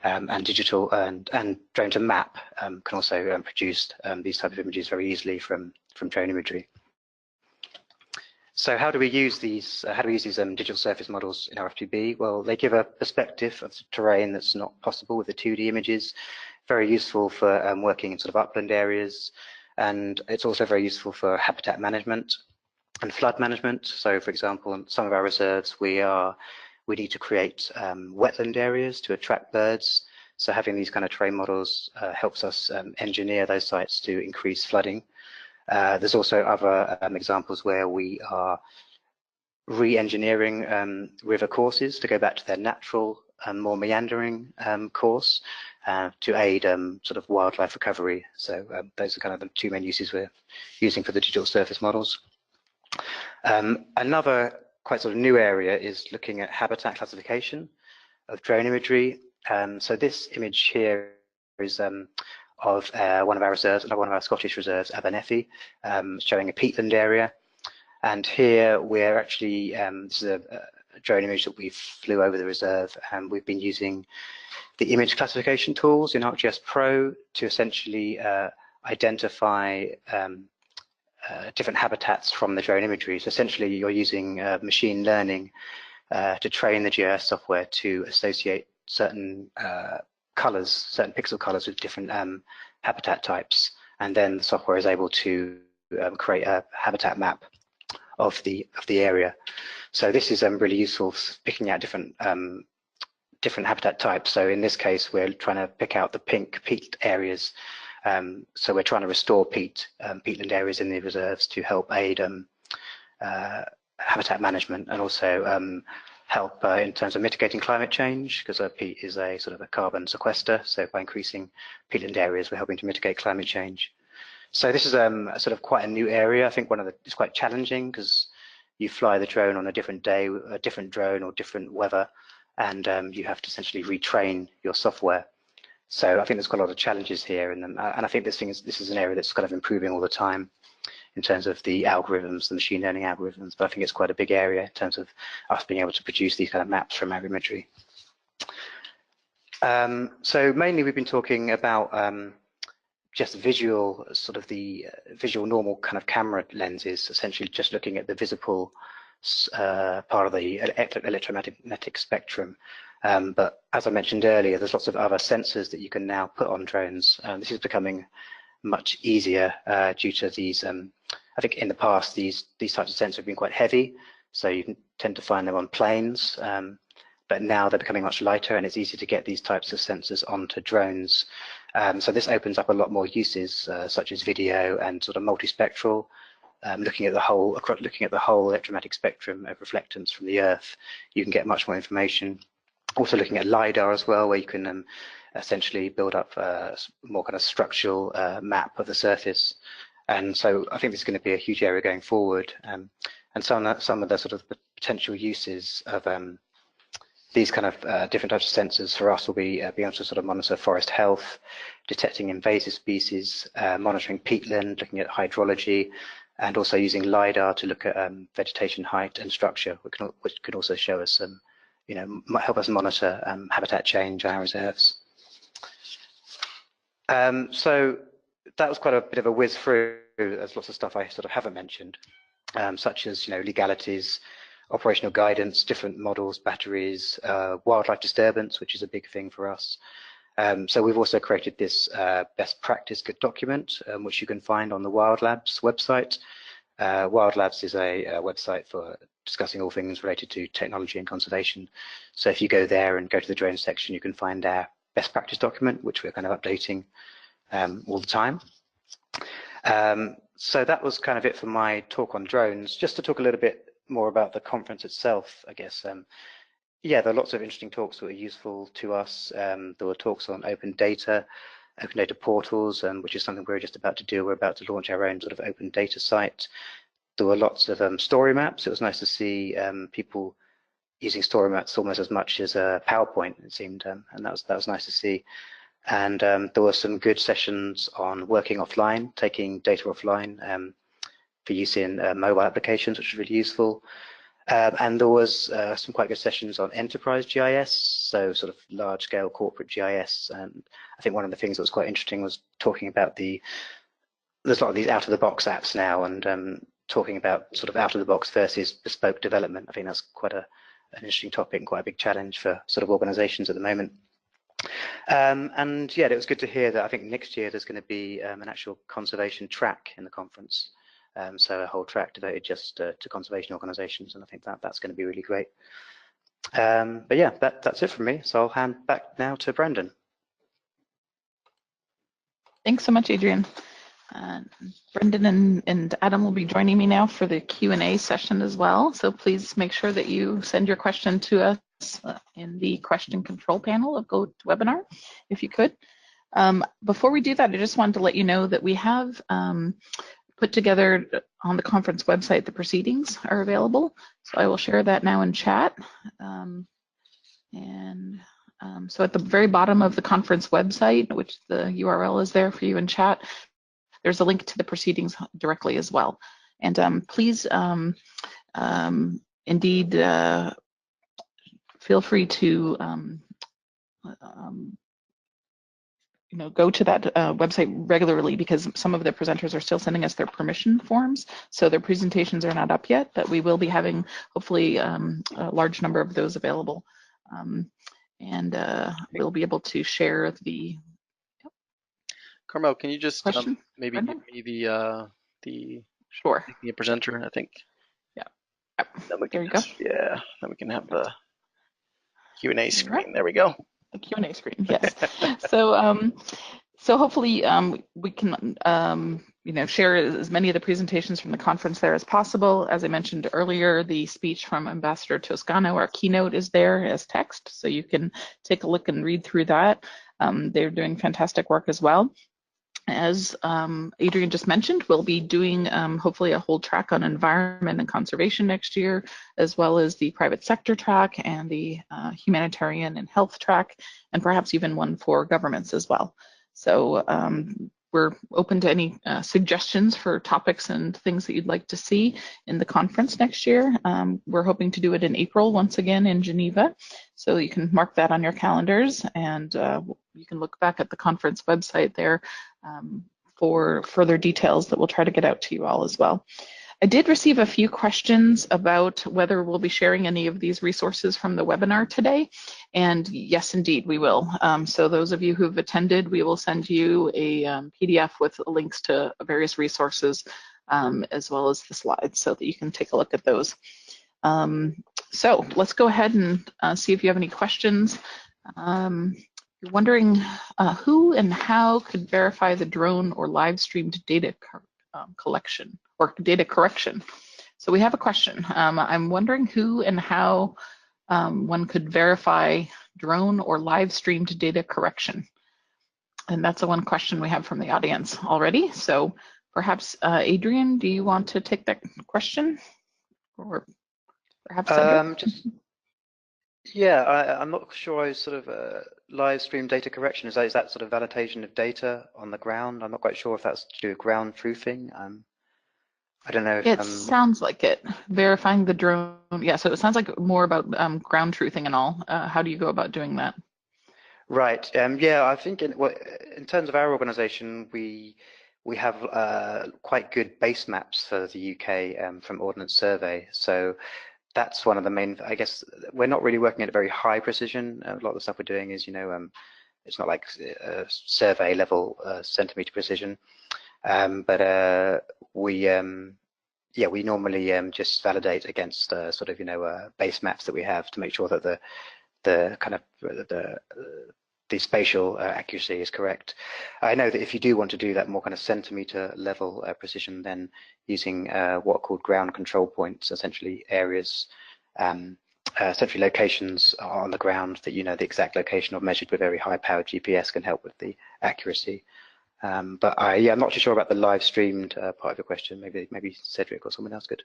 S6: And digital and drone to map can also produce these types of images very easily from drone imagery. So how do we use these? Digital surface models in RFGB? Well, they give a perspective of the terrain that's not possible with the 2D images. Very useful for working in sort of upland areas, and it's also very useful for habitat management and flood management. So, for example, in some of our reserves, we need to create wetland areas to attract birds. So having these kind of terrain models helps us engineer those sites to increase flooding. There's also other examples where we are re-engineering river courses to go back to their natural and more meandering course to aid sort of wildlife recovery. So those are kind of the 2 main uses we're using for the digital surface models. Another quite sort of new area is looking at habitat classification of drone imagery. So this image here is of one of our reserves, one of our Scottish reserves, Abernethy, showing a peatland area. And here we're actually, this is a drone image that we flew over the reserve, and we've been using the image classification tools in ArcGIS Pro to essentially identify different habitats from the drone imagery. So essentially you're using machine learning to train the GIS software to associate certain colors, certain pixel colors with different habitat types, and then the software is able to create a habitat map of the area. So this is really useful for picking out different habitat types. So in this case, we're trying to pick out the pink peat areas. So we're trying to restore peatland areas in the reserves to help aid habitat management, and also help in terms of mitigating climate change, because peat is a sort of a carbon sequester. So by increasing peatland areas, we're helping to mitigate climate change. So this is sort of quite a new area. I think it's quite challenging because you fly the drone on a different day, a different drone or different weather, and you have to essentially retrain your software. So I think there's quite a lot of challenges here, and I think this is an area that's kind of improving all the time in terms of the algorithms, the machine learning algorithms. But I think it's quite a big area in terms of us being able to produce these kind of maps from our imagery. So mainly we've been talking about just visual, sort of the visual normal kind of camera lenses, essentially just looking at the visible part of the electromagnetic spectrum. But as I mentioned earlier, there's lots of other sensors that you can now put on drones. This is becoming much easier due to these. I think in the past, these types of sensors have been quite heavy, so you can tend to find them on planes. But now they're becoming much lighter, and it's easy to get these types of sensors onto drones. So this opens up a lot more uses, such as video and sort of multispectral looking at the whole electromagnetic spectrum of reflectance from the Earth, you can get much more information. Also looking at LiDAR as well, where you can essentially build up a more kind of structural map of the surface. And so I think this is going to be a huge area going forward. And some of the sort of potential uses of these kind of different types of sensors for us will be able to sort of monitor forest health, detecting invasive species, monitoring peatland, looking at hydrology, and also using LiDAR to look at vegetation height and structure, which could also show us you know, might help us monitor habitat change on our reserves. So that was quite a bit of a whiz through. There's lots of stuff I sort of haven't mentioned, such as, you know, legalities, operational guidance, different models, batteries, wildlife disturbance, which is a big thing for us. So we've also created this best practice document, which you can find on the Wild Labs website. Wild Labs is a website for discussing all things related to technology and conservation. So if you go there and go to the drone section, you can find our best practice document, which we're kind of updating all the time. So that was kind of it for my talk on drones. Just to talk a little bit more about the conference itself, I guess. Yeah, there are lots of interesting talks that were useful to us. There were talks on open data portals, which is something we're just about to do. We're about to launch our own sort of open data site. There were lots of story maps. It was nice to see people using story maps almost as much as PowerPoint, it seemed, and that was nice to see. And there were some good sessions on working offline, taking data offline for use in mobile applications, which was really useful. And there was some quite good sessions on enterprise GIS, so sort of large-scale corporate GIS. And I think one of the things that was quite interesting was talking about there's a lot of these out-of-the-box apps now, and talking about sort of out-of-the-box versus bespoke development. I think that's quite an interesting topic and quite a big challenge for sort of organizations at the moment. And yeah, it was good to hear that I think next year there's going to be an actual conservation track in the conference. So a whole track devoted just to conservation organizations, and I think that's going to be really great. But yeah, that's it from me. So I'll hand back now to Brendan.
S1: Thanks so much, Adrian. Brendan and Adam will be joining me now for the Q&A session as well. So please make sure that you send your question to us in the question control panel of GoToWebinar, if you could. Before we do that, I just wanted to let you know that we have put together on the conference website, the proceedings are available. So I will share that now in chat. So at the very bottom of the conference website, which the URL is there for you in chat, there's a link to the proceedings directly as well. And please, indeed, feel free to go to that website regularly, because some of the presenters are still sending us their permission forms. So their presentations are not up yet, but we will be having hopefully a large number of those available. We'll be able to share the
S2: Carmel, can you just maybe
S1: Brendan?
S2: give me the
S1: Sure.
S2: the presenter, I think.
S1: Yeah.
S2: Then we can,
S1: there you go.
S2: Yeah, then we can have the Q&A screen. There we go.
S1: The Q&A screen, yes. So hopefully we can share as many of the presentations from the conference there as possible. As I mentioned earlier, the speech from Ambassador Toscano, our keynote, is there as text, so you can take a look and read through that. They're doing fantastic work as well. As Adrian just mentioned, we'll be doing hopefully a whole track on environment and conservation next year, as well as the private sector track and the humanitarian and health track, and perhaps even one for governments as well. So we're open to any suggestions for topics and things that you'd like to see in the conference next year. We're hoping to do it in April once again in Geneva, so you can mark that on your calendars, and you can look back at the conference website there for further details that we'll try to get out to you all as well. I did receive a few questions about whether we'll be sharing any of these resources from the webinar today, and yes, indeed, we will. So those of you who've attended, we will send you a PDF with links to various resources, as well as the slides, so that you can take a look at those. So let's go ahead and see if you have any questions. You're wondering who and how could verify the drone or live streamed data collection or data correction. So we have a question. I'm wondering who and how one could verify drone or live streamed data correction. And that's the one question we have from the audience already. So perhaps, Adrian, do you want to take that question? Or perhaps Cedric?
S6: Yeah, I'm not sure I sort of live stream data correction. Is that sort of validation of data on the ground? I'm not quite sure if that's to do with ground truthing. I don't know if
S1: It sounds like it. Verifying the drone. Yeah, so it sounds like more about ground truthing and all. How do you go about doing that?
S6: Right. Yeah, I think in terms of our organization, we have quite good base maps for the UK from Ordnance Survey. So that's one of the main, I guess, we're not really working at a very high precision. A lot of the stuff we're doing is, it's not like survey level centimeter precision. But yeah, we normally just validate against sort of, base maps that we have to make sure that the kind of the spatial accuracy is correct. I know that if you do want to do that more kind of centimeter level precision, then using what are called ground control points, essentially areas, essentially locations on the ground that you know the exact location of measured with very high powered GPS can help with the accuracy. But yeah, I'm not too sure about the live streamed part of your question. Maybe Cedric or someone else could.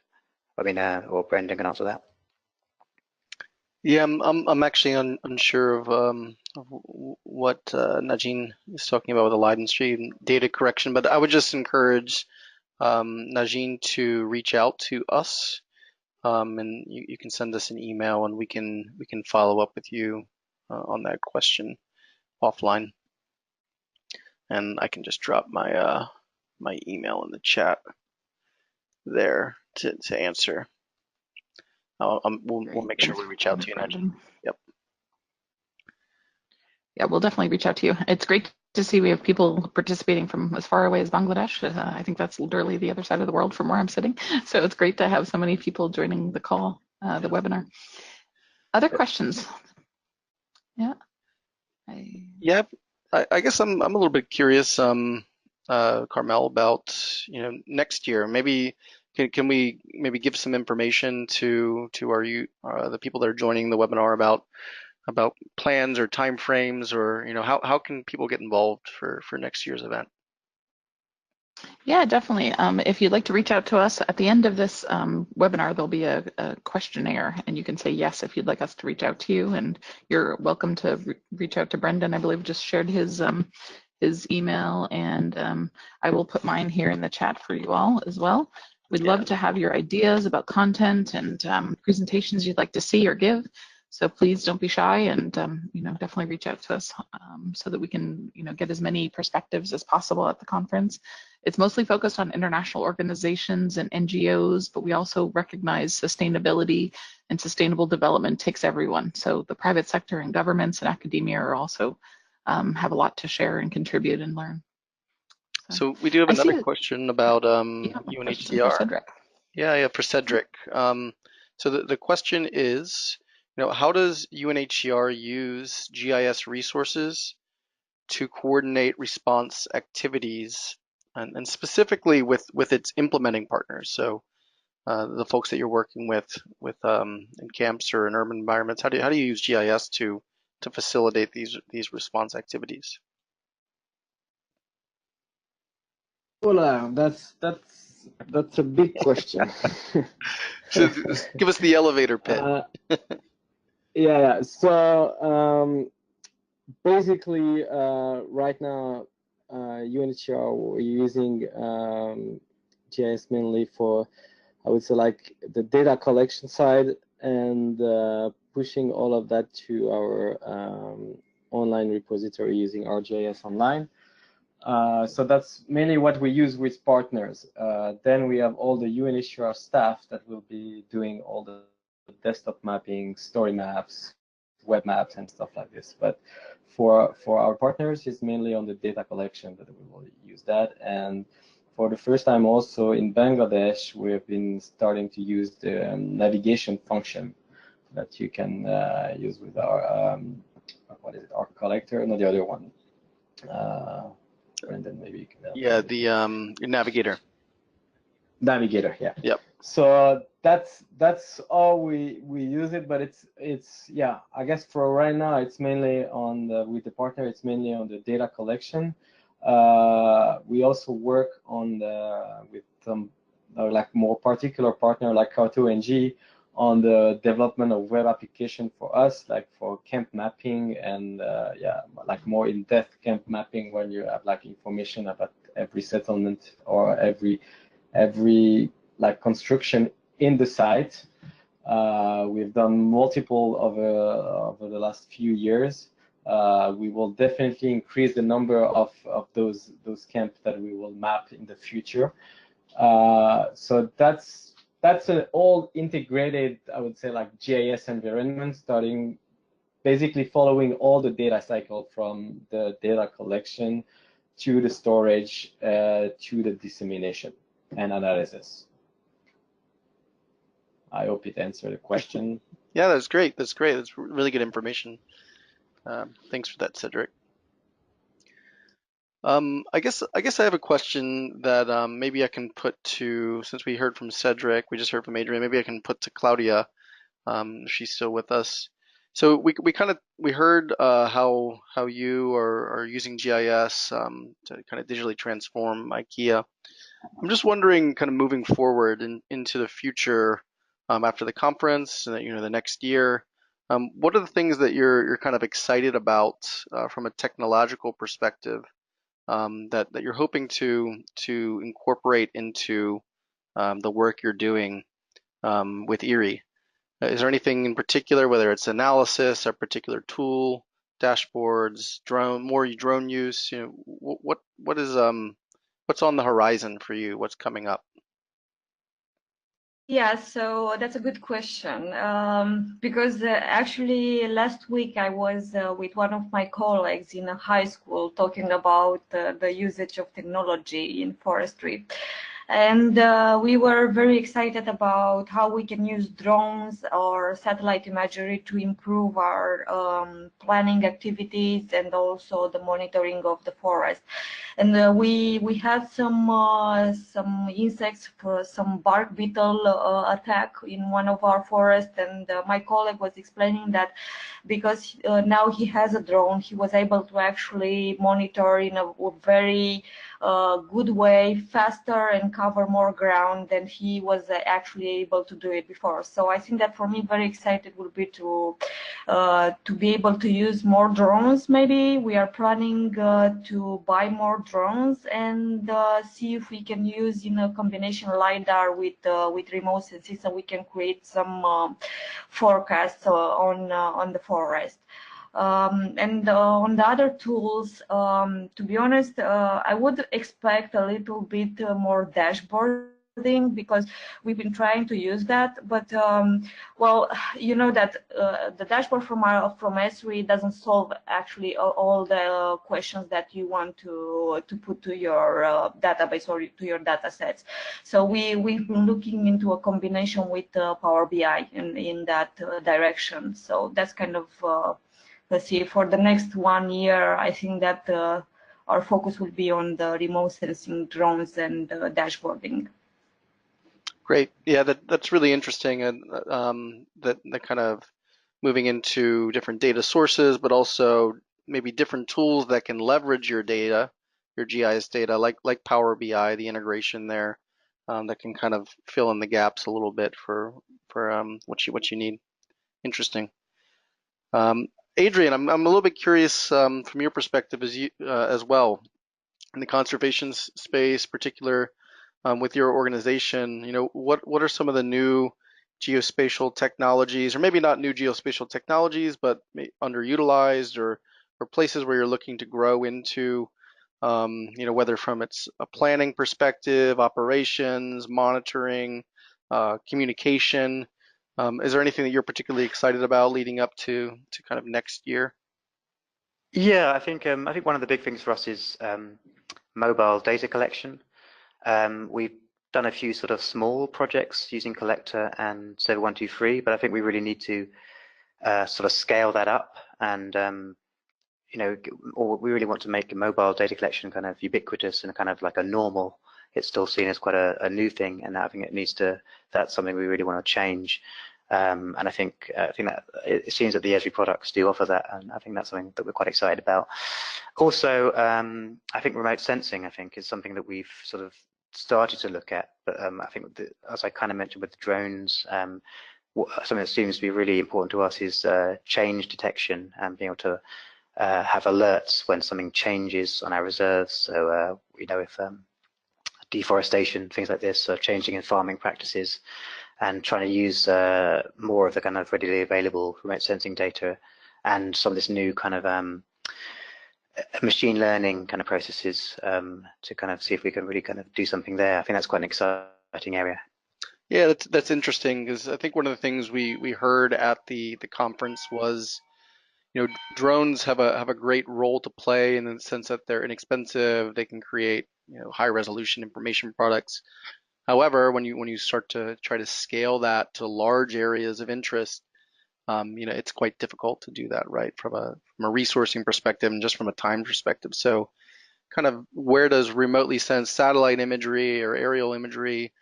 S6: I mean, or Brendan can answer that.
S2: Yeah, I'm actually unsure of what Najin is talking about with the live stream data correction, but I would just encourage Najin to reach out to us, and you can send us an email, and we can follow up with you on that question offline, and I can just drop my my email in the chat there to answer. We'll make sure we reach out to you, Najin. Yep.
S1: Yeah, we'll definitely reach out to you. It's great to see we have people participating from as far away as Bangladesh. I think that's literally the other side of the world from where I'm sitting. So it's great to have so many people joining the call, the webinar. Other questions? Yeah.
S2: Yeah, I guess I'm a little bit curious, Carmel, about next year. Maybe can we maybe give some information to the people that are joining the webinar about plans or timeframes, or how can people get involved for next year's event?
S1: Yeah, definitely. If you'd like to reach out to us at the end of this webinar, there'll be a questionnaire, and you can say yes if you'd like us to reach out to you. And you're welcome to reach out to Brendan. I believe just shared his email, and I will put mine here in the chat for you all as well. We'd love to have your ideas about content and presentations you'd like to see or give. So please don't be shy, and definitely reach out to us so that we can get as many perspectives as possible at the conference. It's mostly focused on international organizations and NGOs, but we also recognize sustainability and sustainable development takes everyone. So the private sector and governments and academia are also have a lot to share and contribute and learn.
S2: So we do have another question about UNHCR.
S1: For
S2: Yeah, for Cedric. So the question is, how does UNHCR use GIS resources to coordinate response activities, and specifically with its implementing partners? So the folks that you're working with in camps or in urban environments, how do you use GIS to facilitate these response activities?
S4: Well, that's a big question.
S2: So give us the elevator pitch.
S4: Yeah. So basically, right now, UNHCR we're using GIS mainly for, I would say, like the data collection side and pushing all of that to our online repository using ArcGIS Online. So that's mainly what we use with partners. Then we have all the UNHCR staff that will be doing all the desktop mapping, story maps, web maps, and stuff like this. But for our partners, it's mainly on the data collection that we will use that. And for the first time also in Bangladesh, we have been starting to use the navigation function that you can use with our, what is it, our collector, not the other one. Brendan, maybe you can help.
S2: Yeah, the navigator.
S4: Navigator, yeah.
S2: Yep.
S4: So that's all we use it, but it's yeah, I guess for right now it's mainly on the with the partner, it's mainly on the data collection. We also work on the with some like more particular partner like Carto-NG on the development of web application for us, like for camp mapping and yeah, like more in-depth camp mapping when you have like information about every settlement or every like construction in the site. We've done multiple over the last few years. We will definitely increase the number of those camps that we will map in the future. So that's an all integrated, I would say, like GIS environment, starting basically following all the data cycle from the data collection to the storage to the dissemination and analysis. I hope it answered the question.
S2: Yeah, that's great. That's great. That's really good information. Thanks for that, Cedric. I guess I have a question that maybe I can put to, since we heard from Cedric, we just heard from Adrian, maybe I can put to Claudia, if she's still with us. So we heard how you are using GIS to kind of digitally transform IKEA. I'm just wondering, kind of moving forward into the future, after the conference, the next year, what are the things that you're kind of excited about from a technological perspective, that you're hoping to incorporate into the work you're doing with Esri? Is there anything in particular, whether it's analysis, a particular tool, dashboards, more drone use? What is what's on the horizon for you? What's coming up?
S5: Yeah, so that's a good question, because actually last week I was with one of my colleagues in a high school talking about the usage of technology in forestry. And we were very excited about how we can use drones or satellite imagery to improve our planning activities and also the monitoring of the forest. And we had some insects, some bark beetle attack in one of our forests, and my colleague was explaining that because now he has a drone, he was able to actually monitor in a very good way, faster, and cover more ground than he was actually able to do it before. So I think that for me, very excited will be to be able to use more drones. Maybe we are planning to buy more drones and see if we can use in a combination LiDAR with remote sensing, so we can create some forecasts on the forest. And on the other tools, to be honest, I would expect a little bit more dashboarding, because we've been trying to use that, but well, you know that the dashboard from Esri doesn't solve actually all the questions that you want to put to your database or to your data sets. So we've been looking into a combination with Power BI in that direction. So that's kind of let's see, for the next 1 year, I think that our focus will be on the remote sensing, drones, and dashboarding.
S2: Great. Yeah, that's really interesting, and that kind of moving into different data sources, but also maybe different tools that can leverage your data, your GIS data, like Power BI, the integration there, that can kind of fill in the gaps a little bit for what you need. Interesting. Adrian, I'm a little bit curious from your perspective as well in the conservation space, particular with your organization. What are some of the new geospatial technologies, or maybe not new geospatial technologies, but underutilized, or places where you're looking to grow into? Whether from it's a planning perspective, operations, monitoring, communication. Is there anything that you're particularly excited about leading up to kind of next year?
S6: Yeah, I think one of the big things for us is mobile data collection. We've done a few sort of small projects using Collector and Server 123, but I think we really need to sort of scale that up, and or we really want to make mobile data collection kind of ubiquitous and kind of like a normal it's still seen as quite a new thing, and I think that's something we really want to change. And I think that it seems that the Esri products do offer that, and I think that's something that we're quite excited about. Also, I think remote sensing, is something that we've sort of started to look at, but I think as I kind of mentioned with the drones, something that seems to be really important to us is change detection and being able to have alerts when something changes on our reserves. So if deforestation, things like this, changing in farming practices, and trying to use more of the kind of readily available remote sensing data and some of this new kind of machine learning kind of processes to kind of see if we can really kind of do something there. I think that's quite an exciting area.
S2: Yeah, that's interesting, because I think one of the things we heard at the conference was, drones have a great role to play in the sense that they're inexpensive. They can create high resolution information products. However, when you start to try to scale that to large areas of interest, it's quite difficult to do that, right? From a resourcing perspective and just from a time perspective. So, kind of where does remotely sensed satellite imagery or aerial imagery,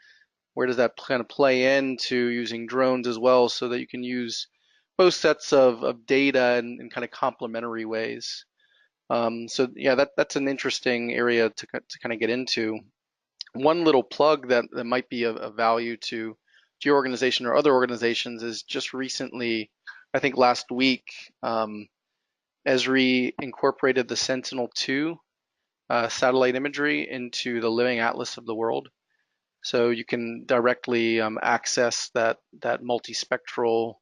S2: where does that kind of play into using drones as well, so that you can use both sets of data in kind of complementary ways? So yeah, that's an interesting area to kind of get into. One little plug that might be of value to your organization or other organizations is just recently, I think last week, Esri incorporated the Sentinel-2 satellite imagery into the Living Atlas of the World. So you can directly access that multispectral,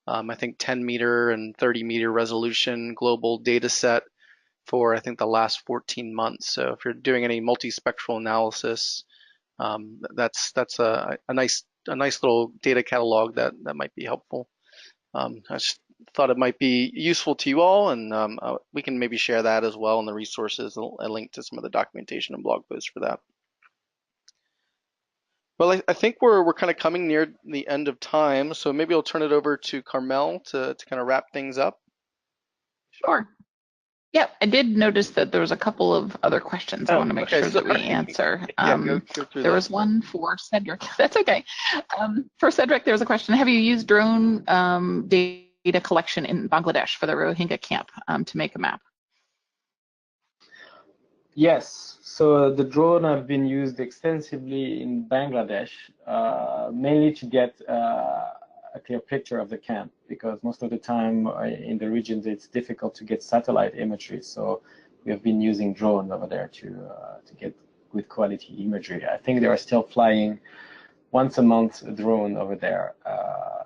S2: I think 10-meter and 30-meter resolution global data set for, I think, the last 14 months. So if you're doing any multispectral analysis, that's a nice little data catalog that might be helpful. I just thought it might be useful to you all, and we can maybe share that as well in the resources, a link to some of the documentation and blog posts for that. Well, I think we're kind of coming near the end of time, so maybe I'll turn it over to Carmel to kind of wrap things up.
S1: Sure. Yeah, I did notice that there was a couple of other questions I want to make sure that we answer.
S2: Go through
S1: there was one for Cedric. That's okay. For Cedric, there was a question. Have you used drone data collection in Bangladesh for the Rohingya camp to make a map?
S4: Yes, so the drone have been used extensively in Bangladesh, mainly to get a clear picture of the camp, because most of the time in the regions it's difficult to get satellite imagery. So we have been using drone over there to get good quality imagery. I think they are still flying once a month a drone over there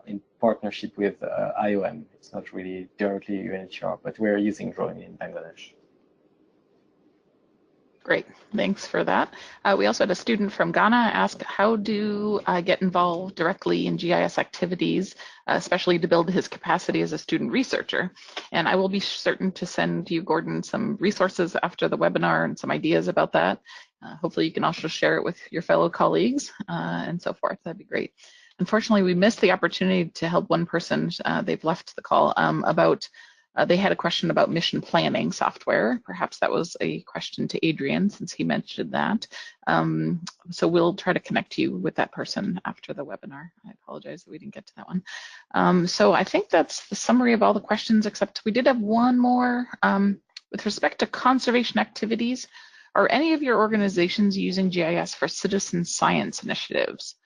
S4: in partnership with IOM. It's not really directly UNHCR, but we're using drone in Bangladesh.
S1: Great, thanks for that. We also had a student from Ghana ask, how do I get involved directly in GIS activities, especially to build his capacity as a student researcher? And I will be certain to send you, Gordon, some resources after the webinar and some ideas about that. Hopefully you can also share it with your fellow colleagues and so forth. That'd be great. Unfortunately, we missed the opportunity to help one person, they've left the call, about they had a question about mission planning software. Perhaps that was a question to Adrian, since he mentioned that. So we'll try to connect you with that person after the webinar. I apologize that we didn't get to that one. So I think that's the summary of all the questions, except we did have one more. With respect to conservation activities, are any of your organizations using GIS for citizen science initiatives?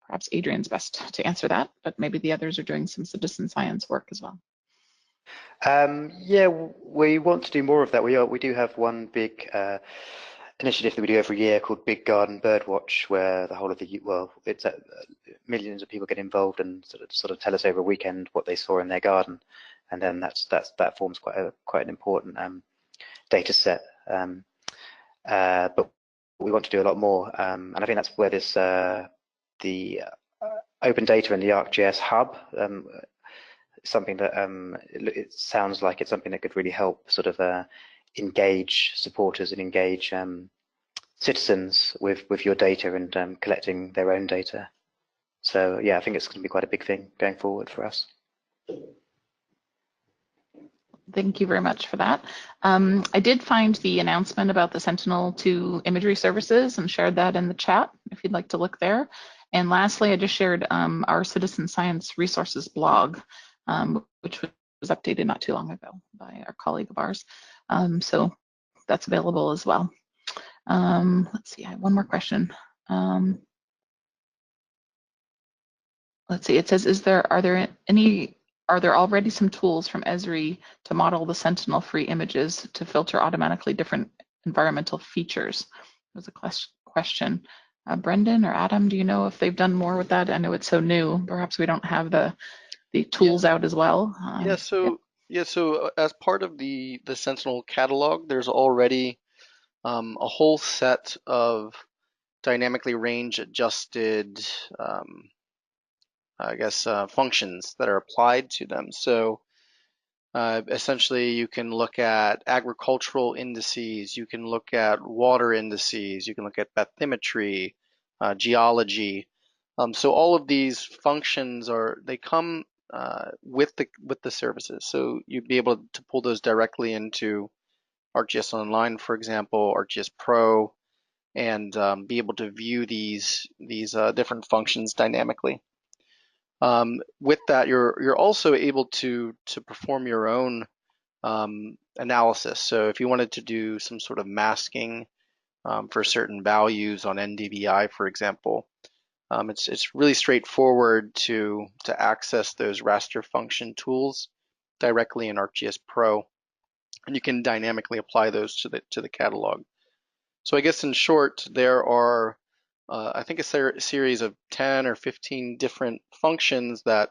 S1: Perhaps Adrian's best to answer that, but maybe the others are doing some citizen science work as well.
S6: Yeah, we want to do more of that. We do have one big initiative that we do every year called Big Garden Birdwatch, where the whole of it's millions of people get involved and sort of tell us over a weekend what they saw in their garden, and then that forms quite an important data set. But we want to do a lot more, and I think that's where this the open data and the ArcGIS hub. Something that it sounds like it's something that could really help sort of engage supporters and engage citizens with your data and collecting their own data. So yeah, I think it's going to be quite a big thing going forward for us.
S1: Thank you very much for that. I did find the announcement about the Sentinel-2 imagery services and shared that in the chat if you'd like to look there. And lastly, I just shared our citizen science resources blog, which was updated not too long ago by our colleague of ours. So that's available as well. Let's see, I have one more question. Let's see, it says, are there already some tools from Esri to model the Sentinel-free images to filter automatically different environmental features? That was a question. Brendan or Adam, do you know if they've done more with that? I know it's so new. Perhaps we don't have the tools out as well.
S2: So as part of the Sentinel catalog, there's already a whole set of dynamically range adjusted functions that are applied to them. So essentially you can look at agricultural indices, you can look at water indices, you can look at bathymetry, geology. So all of these functions they come with the services. So you'd be able to pull those directly into ArcGIS Online, for example, ArcGIS Pro, and be able to view these different functions dynamically. With that, you're also able to perform your own analysis. So if you wanted to do some sort of masking for certain values on NDVI, for example, it's really straightforward to access those raster function tools directly in ArcGIS Pro, and you can dynamically apply those to the catalog. So I guess in short, there are I think a series of 10 or 15 different functions that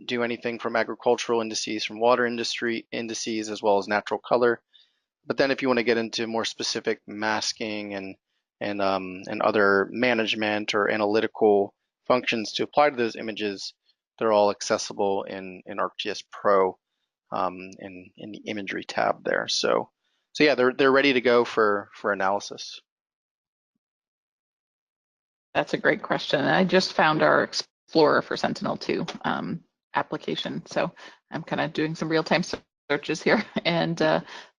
S2: do anything from agricultural indices, from water industry indices, as well as natural color. But then if you want to get into more specific masking and other management or analytical functions to apply to those images, they're all accessible in ArcGIS Pro in the imagery tab there. So yeah, they're ready to go for analysis.
S1: That's a great question. I just found our Explorer for Sentinel-2 application. So I'm kind of doing some real-time searches here. And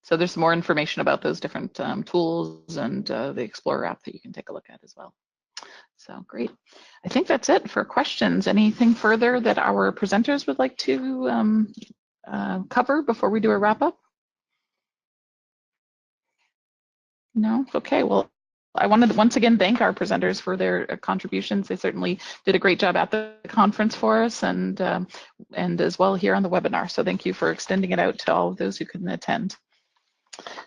S1: so there's more information about those different tools and the Explorer app that you can take a look at as well. So great. I think that's it for questions. Anything further that our presenters would like to cover before we do a wrap-up? No? Okay, well, I wanted to once again thank our presenters for their contributions. They certainly did a great job at the conference for us and as well here on the webinar. So thank you for extending it out to all of those who couldn't attend.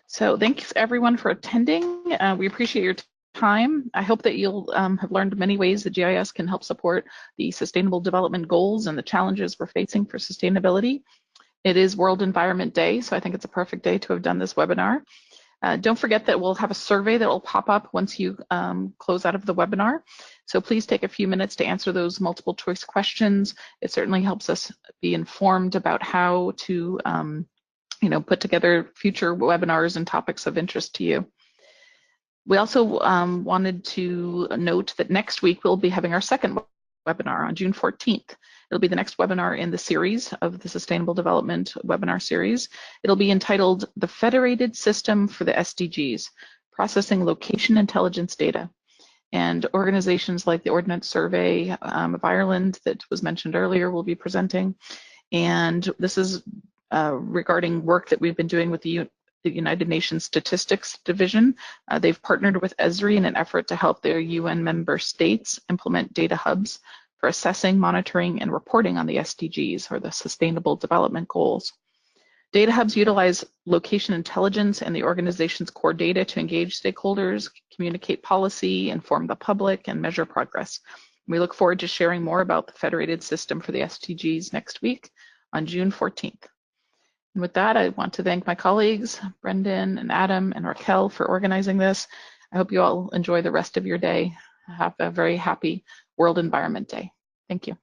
S1: So thanks everyone for attending. We appreciate your time. I hope that you'll have learned many ways that GIS can help support the Sustainable Development Goals and the challenges we're facing for sustainability. It is World Environment Day, so I think it's a perfect day to have done this webinar. Don't forget that we'll have a survey that will pop up once you close out of the webinar. So please take a few minutes to answer those multiple choice questions. It certainly helps us be informed about how to put together future webinars and topics of interest to you. We also wanted to note that next week we'll be having our second webinar on June 14th. It'll be the next webinar in the series of the Sustainable Development webinar series. It'll be entitled The Federated System for the SDGs, Processing Location Intelligence Data. And organizations like the Ordnance Survey of Ireland that was mentioned earlier will be presenting. And this is regarding work that we've been doing with the United Nations Statistics Division. They've partnered with Esri in an effort to help their UN member states implement data hubs for assessing, monitoring, and reporting on the SDGs, or the Sustainable Development Goals. Data hubs utilize location intelligence and the organization's core data to engage stakeholders, communicate policy, inform the public, and measure progress. We look forward to sharing more about the federated system for the SDGs next week on June 14th. And with that, I want to thank my colleagues, Brendan and Adam and Raquel, for organizing this. I hope you all enjoy the rest of your day. Have a very happy World Environment Day. Thank you.